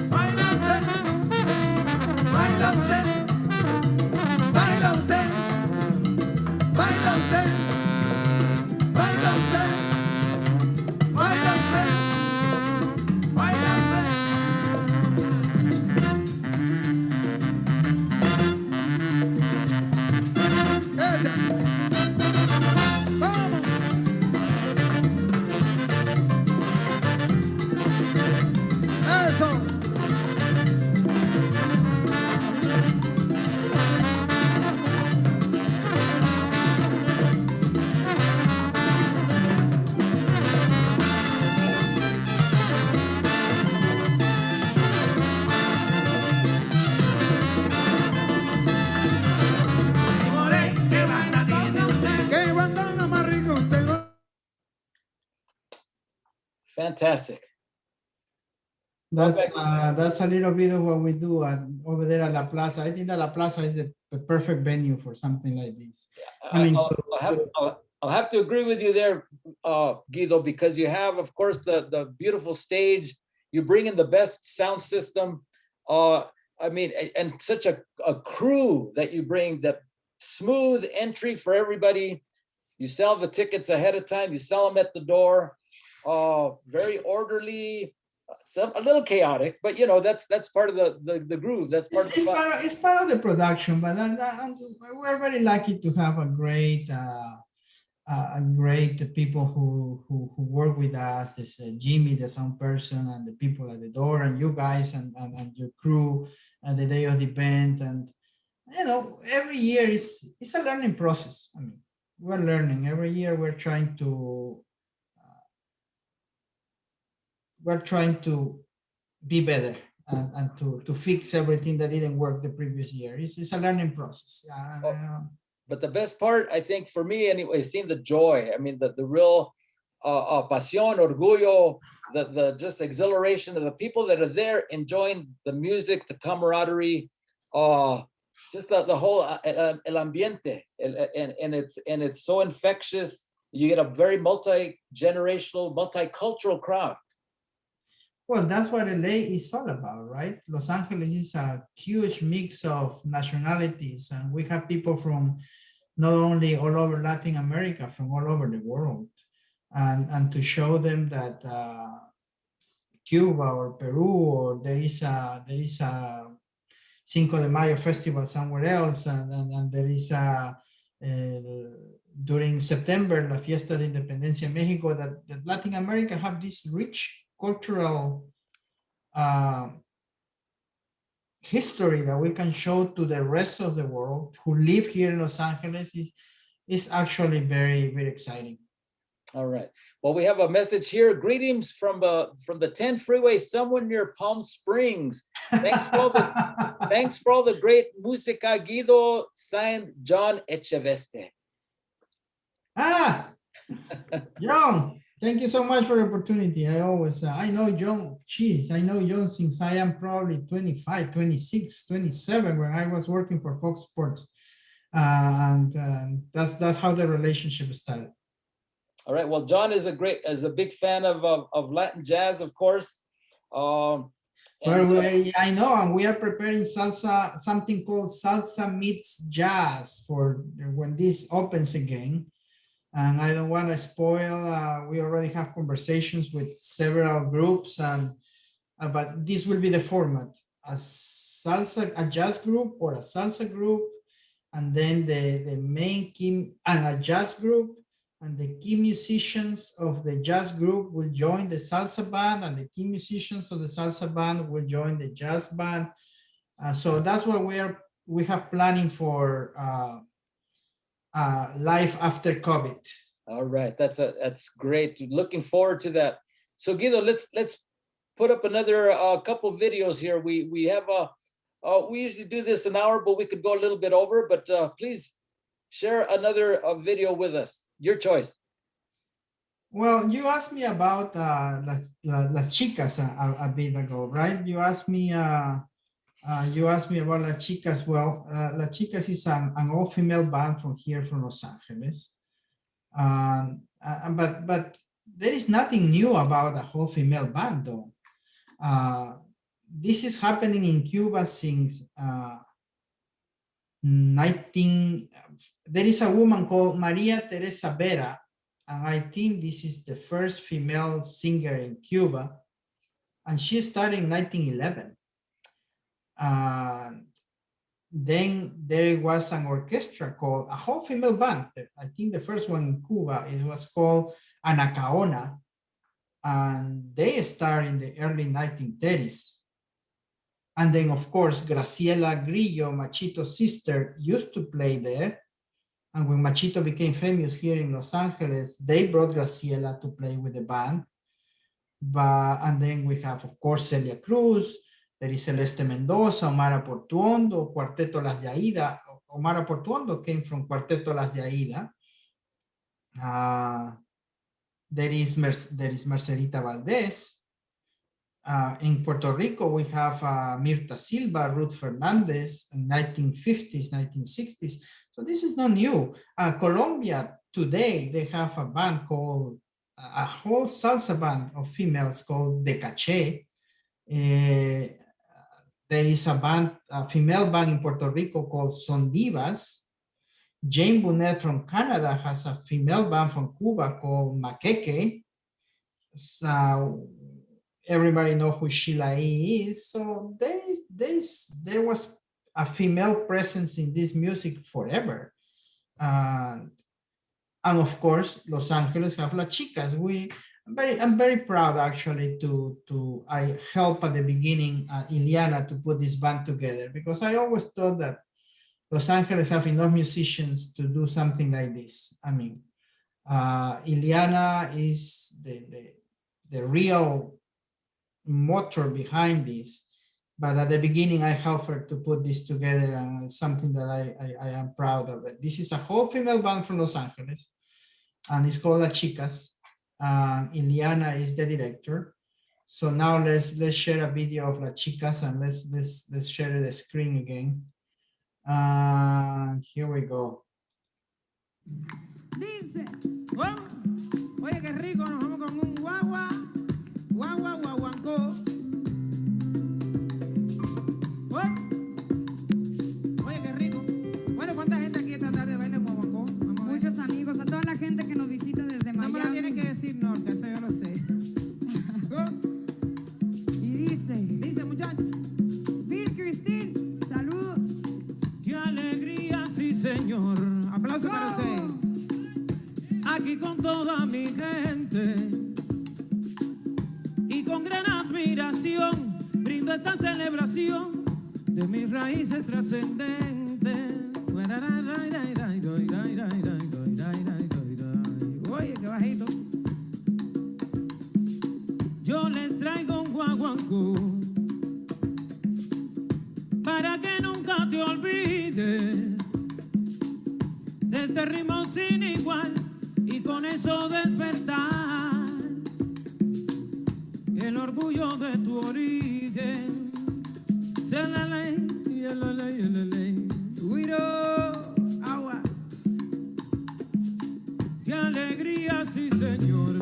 Baila usted. Baila usted. Baila usted. Baila usted. Baila usted. Baila usted. Baila usted. Echa. Vamos. Eso. Y moré, qué vaina tiene usted. Qué bandana más rica usted. Fantastic. That's a little bit of what we do over there at La Plaza. I think that La Plaza is the perfect venue for something like this. I mean, I'll have to agree with you there, Guido, because you have, of course, the beautiful stage. You bring in the best sound system. I mean, and such a crew that you bring, that smooth entry for everybody. You sell the tickets ahead of time. You sell them at the door. Very orderly. A little chaotic, but you know that's part of the groove. That's part of the fun. it's part of the production, but we're very lucky to have a great people who work with us. This Jimmy, the sound person, and the people at the door, and you guys, and your crew, and the day of the event, and you know, every year it's a learning process. I mean, we're learning every year. We're trying to be better and to fix everything that didn't work the previous year. It's a learning process. But the best part, I think, for me anyway, is seeing the joy. I mean, the real pasión, orgullo, the just exhilaration of the people that are there enjoying the music, the camaraderie. just the whole el ambiente, and it's so infectious. You get a very multi-generational, multicultural crowd. Well, that's what LA is all about, right? Los Angeles is a huge mix of nationalities, and we have people from not only all over Latin America, from all over the world. And to show them that Cuba or Peru, or there is a Cinco de Mayo festival somewhere else, and there is a during September, La Fiesta de Independencia in Mexico, that Latin America have this rich cultural history that we can show to the rest of the world who live here in Los Angeles is actually very, very exciting. All right. Well, we have a message here. Greetings from the 10 freeway, somewhere near Palm Springs. Thanks for all the great música, Guido, signed John Echeveste. John, thank you so much for the opportunity. I know John, I know John since I am probably 25, 26, 27, when I was working for Fox Sports. And that's how the relationship started. All right. Well, John is a big fan of Latin jazz, of course. I know, and we are preparing salsa, something called Salsa Meets Jazz for when this opens again. And I don't want to spoil. We already have conversations with several groups, but this will be the format: a jazz group or a salsa group, and then the main key and a jazz group. And the key musicians of the jazz group will join the salsa band, and the key musicians of the salsa band will join the jazz band. So that's what we have planning for life after COVID. All right, that's great. Looking forward to that. So Guido, let's put up another couple videos here. We have we usually do this an hour, but we could go a little bit over. But please share another video with us. Your choice. Well, you asked me about las chicas a bit ago, right? You asked me about Las Chicas. Well, Las Chicas is an all-female band from here, from Los Angeles. But there is nothing new about a whole female band, though. This is happening in Cuba since there is a woman called Maria Teresa Vera, and I think this is the first female singer in Cuba, and she started in 1911. Then there was an orchestra called, a whole female band. I think the first one in Cuba, it was called Anacaona, and they started in the early 1930s. And then, of course, Graciela Grillo, Machito's sister, used to play there. And when Machito became famous here in Los Angeles, they brought Graciela to play with the band. And then we have, of course, Celia Cruz. There is Celeste Mendoza, Omara Portuondo, Cuarteto Las de Aida. Omara Portuondo came from Cuarteto Las de Aida. There is Mercedita Valdez. In Puerto Rico, we have Mirta Silva, Ruth Fernandez in 1950s, 1960s. So this is not new. Colombia, today, they have a band called, a whole salsa band of females called De Caché. There is a female band in Puerto Rico called Son Divas. Jane Bunnett from Canada has a female band from Cuba called Maqueque. So everybody knows who Sheila E. is. So there was a female presence in this music forever. And of course, Los Angeles have Las Chicas. I'm very proud actually I helped at the beginning Ileana to put this band together, because I always thought that Los Angeles have enough musicians to do something like this. I mean, Ileana is the real motor behind this, but at the beginning I helped her to put this together, and it's something that I am proud of it. This is a whole female band from Los Angeles, and it's called Las Chicas. Ileana is the director. So now let's share a video of Las Chicas, and let's share the screen again. Here we go. Dice, oh, oye, qué rico, nos vamos con un guagua, guagua, guaguancó. Oh, oye, qué rico. Bueno, ¿cuánta gente aquí esta tarde baila en guaguancó? Vamos a ver. Muchos amigos, a toda la gente que nos visita desde No me lo tienen Miami. que decir norte, eso yo lo sé. Oh, Y dice, dice, muchachos. Bill Christine, saludos. Qué alegría, sí, señor. Aplauso para usted. Aquí con toda mi gente y con gran admiración brindo esta celebración de mis raíces trascendentes. Oye, qué bajito. Yo les traigo un guaguancó para que nunca te olvides de este ritmo sin igual y con eso despertar el orgullo de tu origen. Se la ley, Guido, agua. Qué alegría, sí, señor.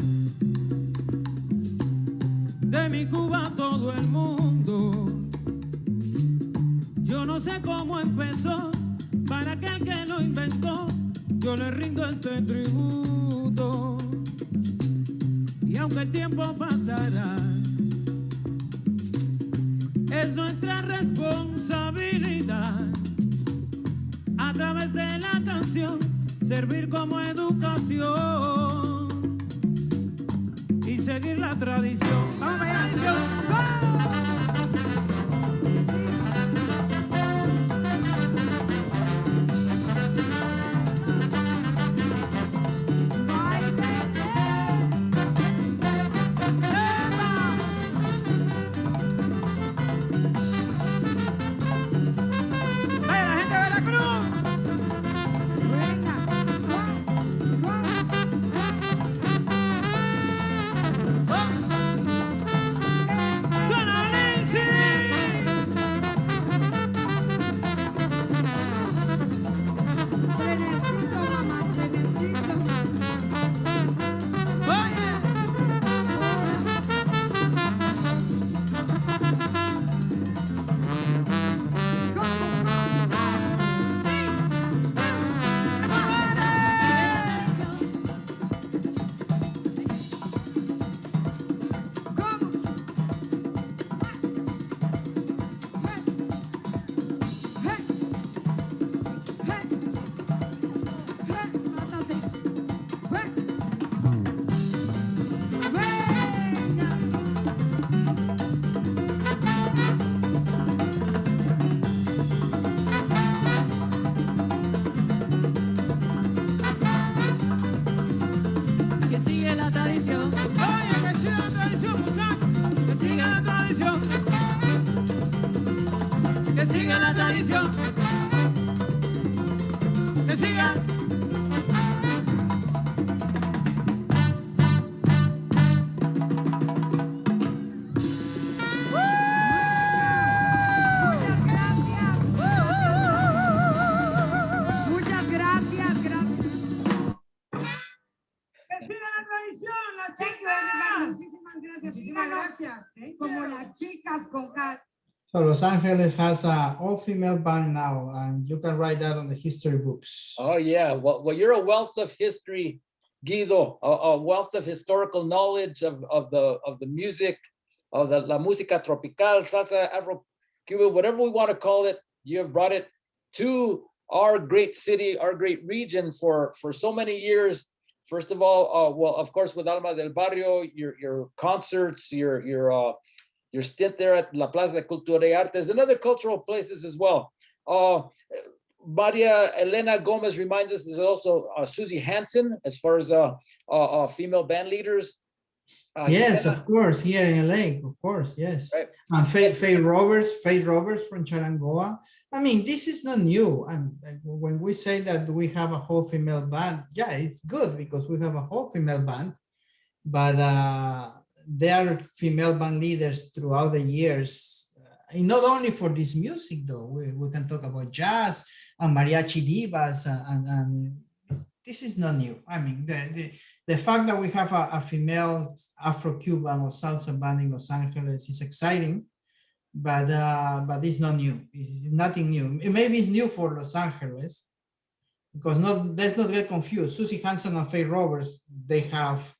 De mi Cuba todo el mundo. Yo no sé cómo empezó, para aquel que lo inventó, yo le rindo este tributo. Y aunque el tiempo pasará, es nuestra responsabilidad, a través de la canción, servir como educación y seguir la tradición. ¡Vamos a la canción! So Los Angeles has a all-female band now, and you can write that on the history books. Oh yeah, well, you're a wealth of history, Guido, a wealth of historical knowledge of the music, of the la música tropical, salsa, Afro-Cuban, whatever we want to call it. You have brought it to our great city, our great region for so many years. First of all, well, of course, with Alma del Barrio, your concerts, your stint there at La Plaza de Cultura y Artes and other cultural places as well. Maria Elena Gomez reminds us there's also Susie Hansen as far as female band leaders. Yes, of course, here in LA, of course, yes. Right. And Faye Roberts from Charangoa. I mean, this is not new. And when we say that we have a whole female band, yeah, it's good because we have a whole female band, but there are female band leaders throughout the years not only for this music though, we can talk about jazz and mariachi divas, and this is not new. I mean, the fact that we have a female Afro-Cuban or salsa band in Los Angeles is exciting, but it's not new. It's nothing new. Maybe it's new for Los Angeles, because let's not get confused. Susie Hanson and Faye Roberts, they have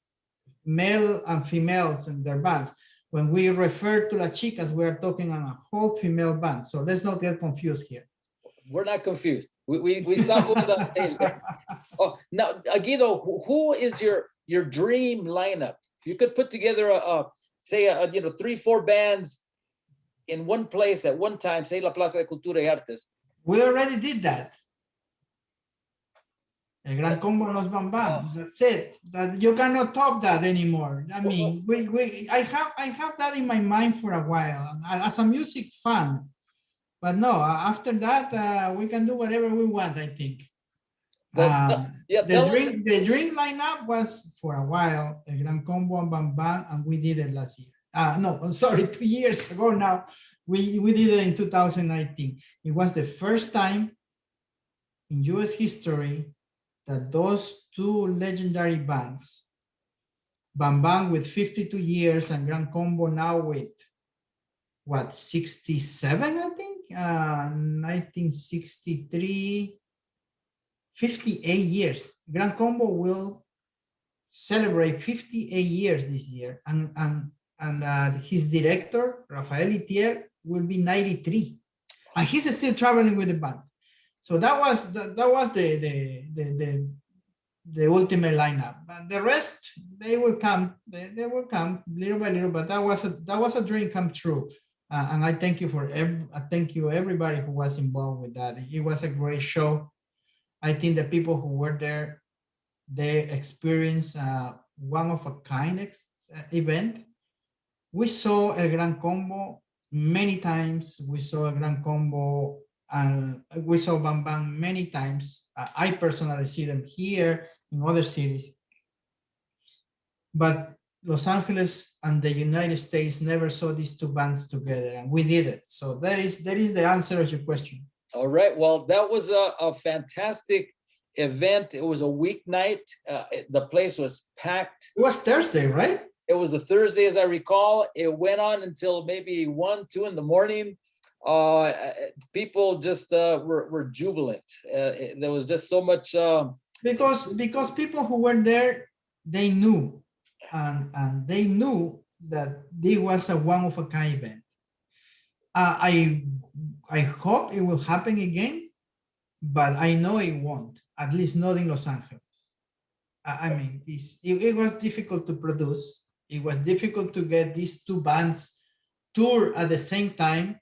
male and females in their bands. When we refer to La Chicas, we are talking on a whole female band. So let's not get confused here. We're not confused. We saw who was on stage there. Oh, now, Guido, who is your dream lineup? If you could put together say 3-4 bands in one place at one time, say La Plaza de Cultura y Artes. We already did that. El Gran Combo Los Bam Bam. That's it. That you cannot top that anymore. I mean, I have that in my mind for a while as a music fan. But no, after that, we can do whatever we want, I think. The dream lineup was for a while, El Gran Combo and Bam Bam, and we did it last year. No, I'm sorry, 2 years ago now. We did it in 2019. It was the first time in US history that those two legendary bands, Bam Bam with 52 years and Gran Combo now with, what, 67, I think? 1963, 58 years. Gran Combo will celebrate 58 years this year. And his director, Rafael Itier, will be 93. And he's still traveling with the band. So that was the ultimate lineup. But the rest, they will come. They will come little by little. But that was a dream come true. And I thank you everybody who was involved with that. It was a great show. I think the people who were there, they experienced one of a kind event. We saw El Gran Combo many times. We saw El Gran Combo and we saw Bam Bam many times. I personally see them here in other cities. But Los Angeles and the United States never saw these two bands together, and we did it. So that is the answer to your question. All right. Well, that was a fantastic event. It was a weeknight. The place was packed. It was Thursday, right? It was a Thursday, as I recall. It went on until maybe 1, 2 in the morning. People just were jubilant. There was just so much. Because people who were there, they knew. And they knew that this was a one-of-a-kind event. I hope it will happen again, but I know it won't, at least not in Los Angeles. I mean, it was difficult to produce. It was difficult to get these two bands tour at the same time.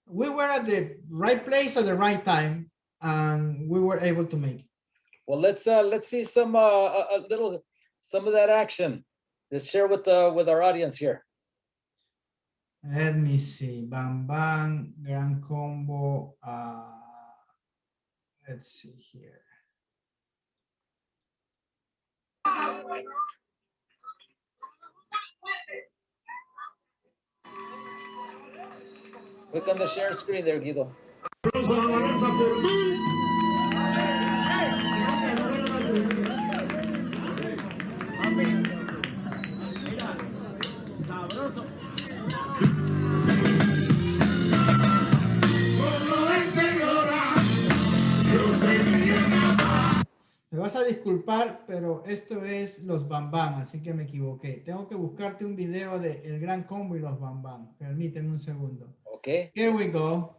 We were at the right place at the right time, and we were able to make it. Well, let's see some of that action. Let's share with our audience here. Let me see. Bam Bam, Gran Combo. Let's see here. Click on the share screen there, Guido. Me vas a disculpar, pero esto es los Bam Bam, así que me equivoqué. Tengo que buscarte un video de El Gran Combo y los Bam Bam. Permíteme un segundo. Okay. Here we go.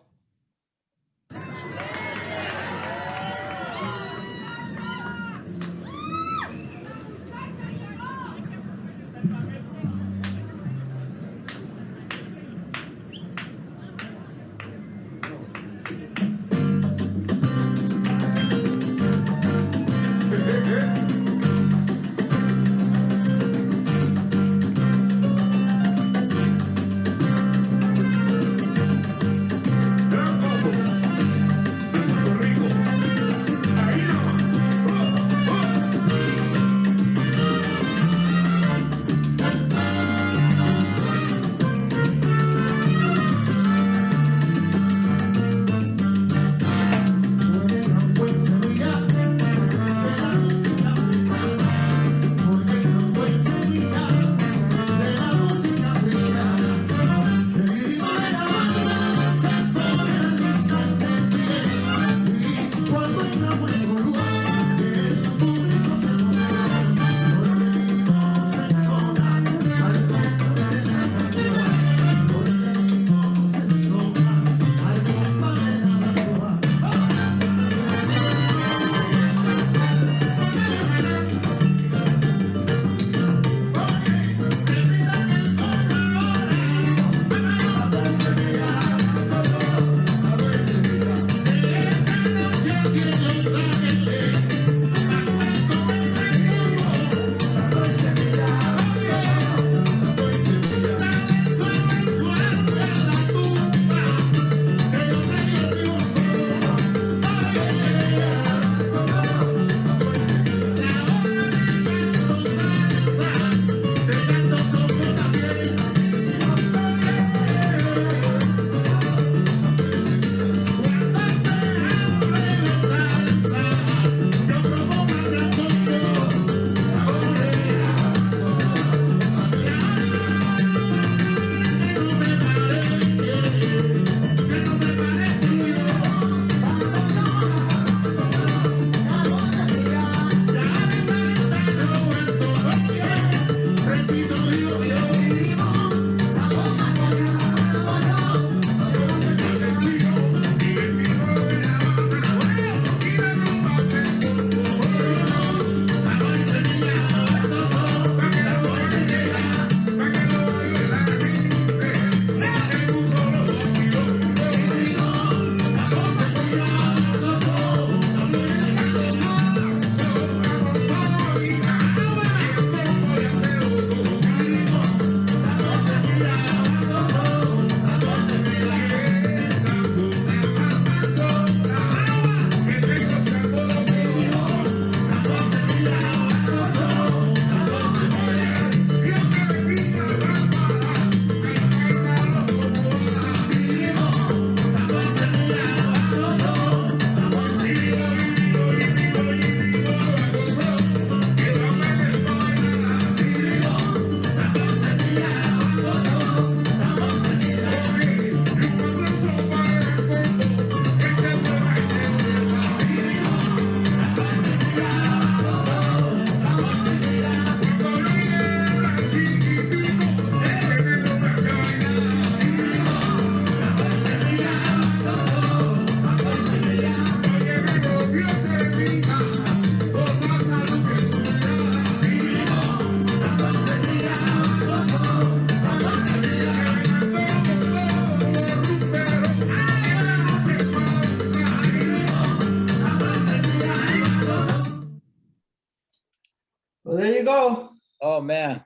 go. Oh man,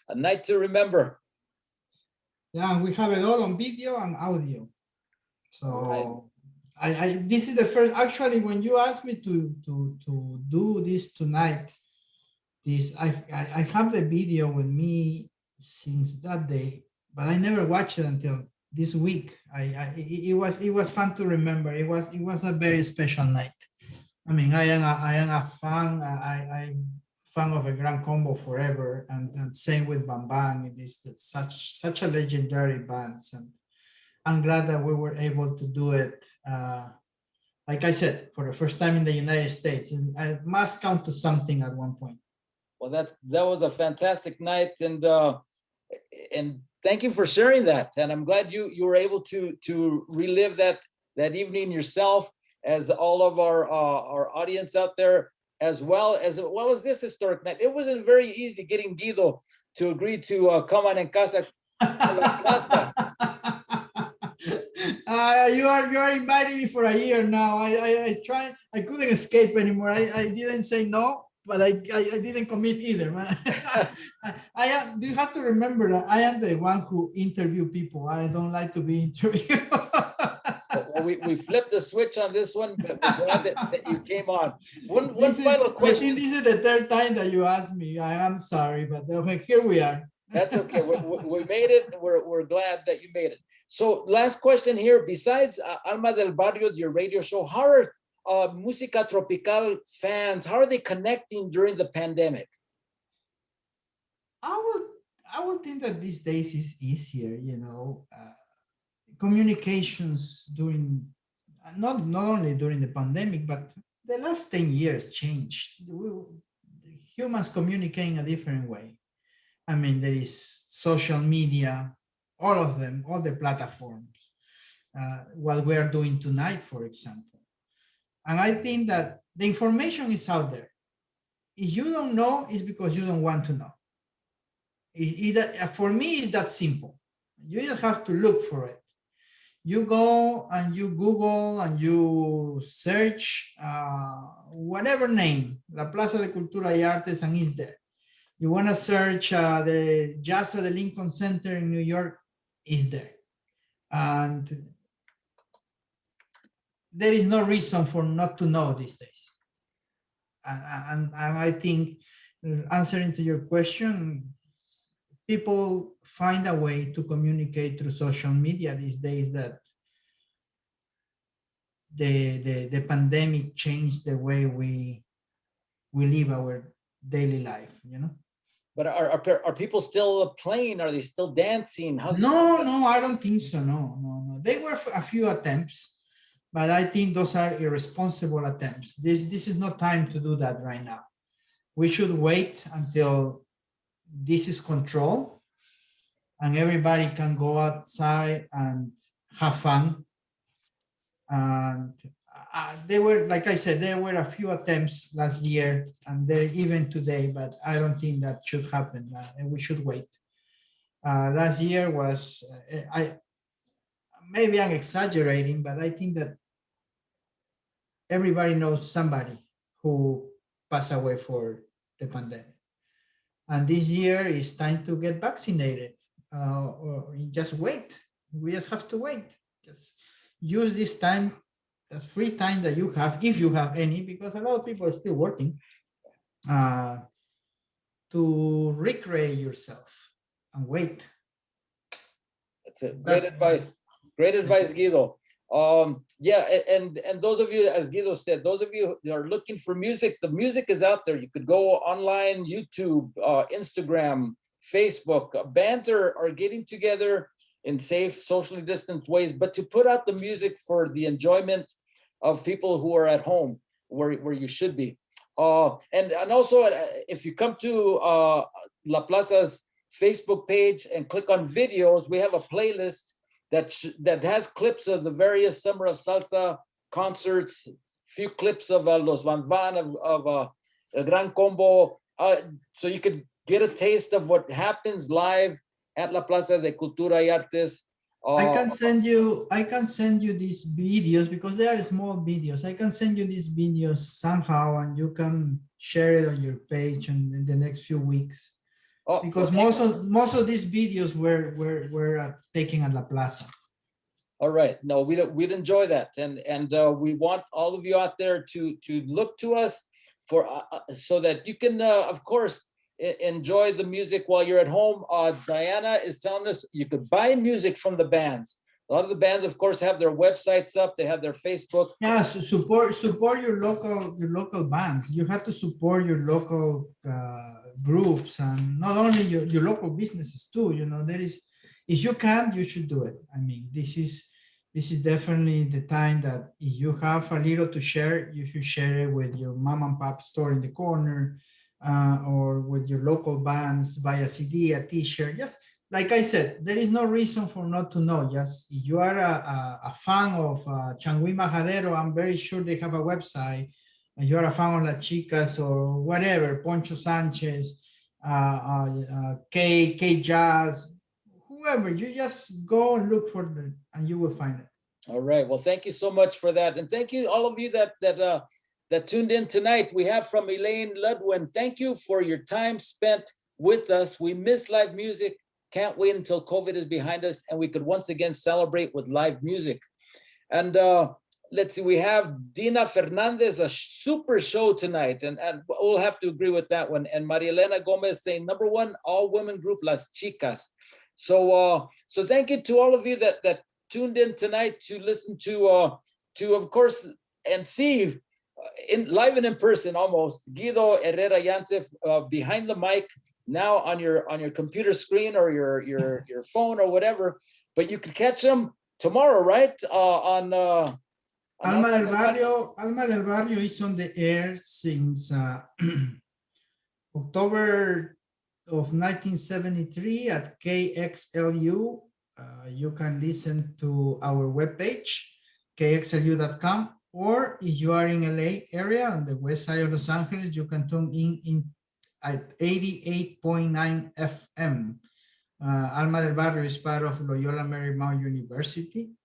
a night to remember. Yeah, we have it all on video and audio. So Right. this is the first, actually, when you asked me to do this tonight, I have the video with me since that day, but I never watched it until this week. It was fun to remember. It was a very special night. I mean, I am a fan. I'm fan of a Gran Combo forever, and same with Bam Bam. It is such a legendary band, and I'm glad that we were able to do it. Like I said, for the first time in the United States, and I must count to something at one point. Well, that was a fantastic night, and thank you for sharing that. And I'm glad you were able to relive that evening yourself, as all of our audience out there, as well as this historic night. It wasn't very easy getting Guido to agree to come on in casa. Plaza. You are inviting me for a year now. I tried. I couldn't escape anymore. I didn't say no, but I didn't commit either, man. You have to remember that I am the one who interview people. I don't like to be interviewed. Well, we flipped the switch on this one, but we're glad that you came on. One final I question. think this is the third time that you asked me. I am sorry, but okay, here we are. That's okay. We made it. We're glad that you made it. So last question here. Besides Alma del Barrio, your radio show, how are Música Tropical fans, how are they connecting during the pandemic? I would think that these days is easier, communications during, not only during the pandemic, but the last 10 years changed. Humans communicate in a different way. I mean, there is social media, all of them, all the platforms, what we are doing tonight, for example. And I think that the information is out there. If you don't know, it's because you don't want to know. For me, it's that simple. You just have to look for it. You go and you Google and you search whatever name, La Plaza de Cultura y Artes, and it's there. You want to search the Jazz at the Lincoln Center in New York, is there. And there is no reason for not to know these days. And I think, answering to your question, people find a way to communicate through social media these days, that the pandemic changed the way we live our daily life, But are people still playing? Are they still dancing? No, I don't think so. No. There were a few attempts, but I think those are irresponsible attempts. This is not time to do that right now. We should wait until this is controlled and everybody can go outside and have fun. And they were, like I said, there were a few attempts last year and there even today, but I don't think that should happen. We should wait. Last year was, maybe I'm exaggerating, but I think that everybody knows somebody who passed away for the pandemic. And this year is time to get vaccinated, or just wait. We just have to wait. Just use this time, the free time that you have, if you have any, because a lot of people are still working, to recreate yourself and wait. That's it. Great advice. Great advice, Guido. Yeah, and those of you, as Guido said, those of you who are looking for music, the music is out there. You could go online, YouTube, Instagram, Facebook. Bands are getting together in safe, socially distant ways, but to put out the music for the enjoyment of people who are at home, where you should be. And also, if you come to La Plaza's Facebook page and click on videos, we have a playlist that has clips of the various Summer of Salsa concerts, few clips of Los Van Van, of Gran Combo, so you could get a taste of what happens live at La Plaza de Cultura y Artes I can send you these videos because they are small videos. I can send you these videos somehow and you can share it on your page in the next few weeks. Because most of these videos were taken at La Plaza. All right. No, we'd enjoy that. And we want all of you out there to look to us for so that you can, of course, enjoy the music while you're at home. Diana is telling us you could buy music from the bands. A lot of the bands, of course, have their websites up. They have their Facebook. Yeah, so support your local bands. You have to support your local groups and not only your local businesses too. You know, there is, if you can, you should do it. I mean, this is definitely the time that if you have a little to share, you should share it with your mom and pop store in the corner. Or with your local bands, buy a CD, a t-shirt. Just like I said, there is no reason for not to know. Just if you are a fan of Changui Majadero, I'm very sure they have a website. And you are a fan of La Chicas or whatever, Poncho Sanchez, K Jazz, whoever, you just go and look for them and you will find it. All right. Well, thank you so much for that. And thank you all of you that tuned in tonight. We have from Elaine Ludwin. Thank you for your time spent with us. We miss live music. Can't wait until COVID is behind us and we could once again celebrate with live music. And let's see, we have Dina Fernandez, a super show tonight. And we'll have to agree with that one. And Maria Elena Gomez saying #1 all-women group Las Chicas. So thank you to all of you that tuned in tonight to listen to of course, and see live and in person almost, Guido Herrera-Yance behind the mic now on your computer screen or your phone or whatever, but you can catch them tomorrow, right? On Alma del Barrio is on the air since October of 1973 at KXLU. You can listen to our webpage, kxlu.com. Or if you are in LA area on the west side of Los Angeles, you can tune in at 88.9 FM. Alma del Barrio is part of Loyola Marymount University.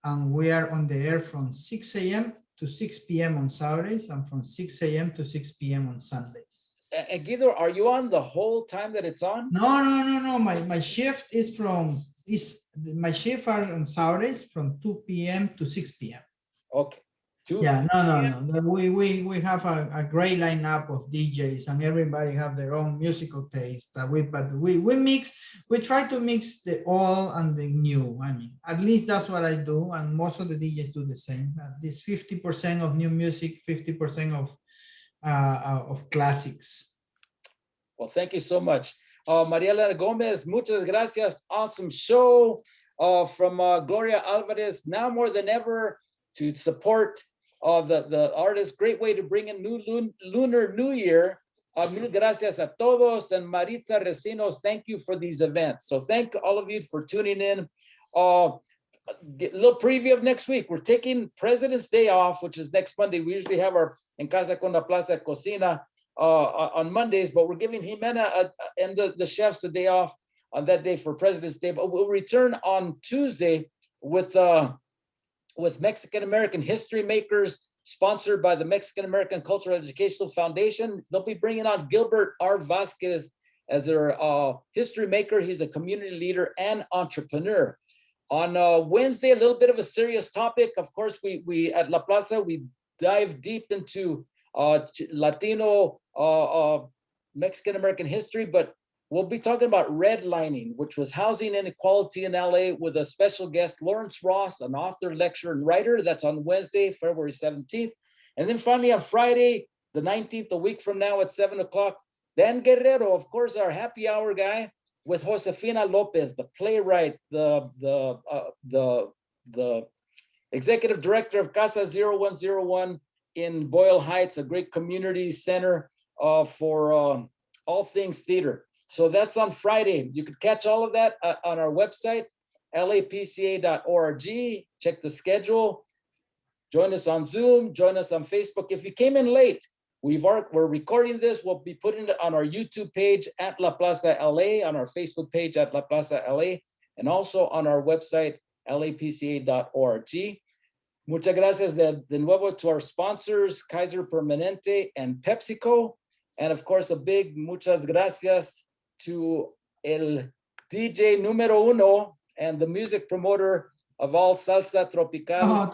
And we are on the air from 6 a.m. to 6 p.m. on Saturdays and from 6 a.m. to 6 p.m. on Sundays. And Guido, are you on the whole time that it's on? No. My shift my shift are on Saturdays from 2 p.m. to 6 p.m. Okay. Yeah, no. We have a great lineup of DJs and everybody have their own musical taste. But we try to mix the old and the new. I mean, at least that's what I do. And most of the DJs do the same. This 50% of new music, 50% of classics. Well, thank you so much. Maria Elena Gomez, muchas gracias. Awesome show from Gloria Alvarez. Now more than ever to support the artist. Great way to bring in Lunar New Year. Mil gracias a todos. And Maritza Recinos, thank you for these events. So thank all of you for tuning in. A little preview of next week. We're taking President's Day off, which is next Monday. We usually have our En Casa con la Plaza Cocina on Mondays, but we're giving Jimena and the chefs a day off on that day for President's Day. But we'll return on Tuesday with Mexican American history makers, sponsored by the Mexican American Cultural Educational Foundation. They'll be bringing on Gilbert R. Vasquez as their history maker. He's a community leader and entrepreneur. On Wednesday, a little bit of a serious topic. Of course, we at La Plaza, we dive deep into Latino Mexican American history, but we'll be talking about redlining, which was housing inequality in LA, with a special guest, Lawrence Ross, an author, lecturer, and writer. That's on Wednesday, February 17th. And then finally on Friday, the 19th, a week from now at 7 o'clock, Dan Guerrero, of course, our happy hour guy, with Josefina Lopez, the playwright, the executive director of Casa 0101 in Boyle Heights, a great community center for all things theater. So that's on Friday. You can catch all of that on our website, lapca.org. Check the schedule. Join us on Zoom. Join us on Facebook. If you came in late, we're recording this. We'll be putting it on our YouTube page at La Plaza LA, on our Facebook page at La Plaza LA. and also on our website, lapca.org. Muchas gracias de nuevo to our sponsors, Kaiser Permanente and PepsiCo. And of course, a big muchas gracias to el DJ número uno and the music promoter of all salsa tropical. Oh,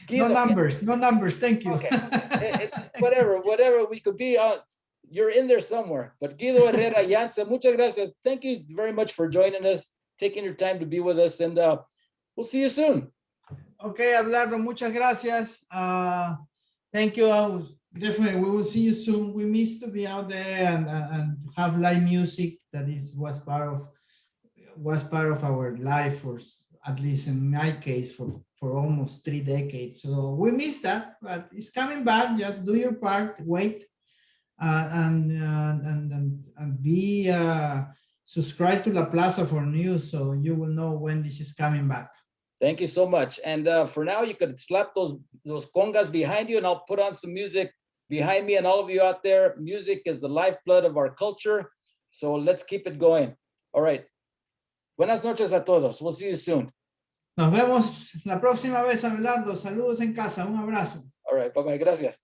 Guido. no numbers. Thank you. Okay. Whatever we could be on, you're in there somewhere. But Guido Herrera-Yance, muchas gracias. Thank you very much for joining us, taking your time to be with us, and we'll see you soon. Okay, Abelardo, muchas gracias. Thank you. Definitely, we will see you soon. We miss to be out there and have live music. That was part of our life, for at least in my case, for almost 3 decades. So we miss that, but it's coming back. Just do your part. Wait, and be subscribe to La Plaza for news, so you will know when this is coming back. Thank you so much. And for now, you could slap those congas behind you, and I'll put on some music behind me. And all of you out there, music is the lifeblood of our culture. So let's keep it going. All right. Buenas noches a todos. We'll see you soon. Nos vemos la próxima vez, Abelardo. Saludos en casa. Un abrazo. All right. Bye-bye. Gracias.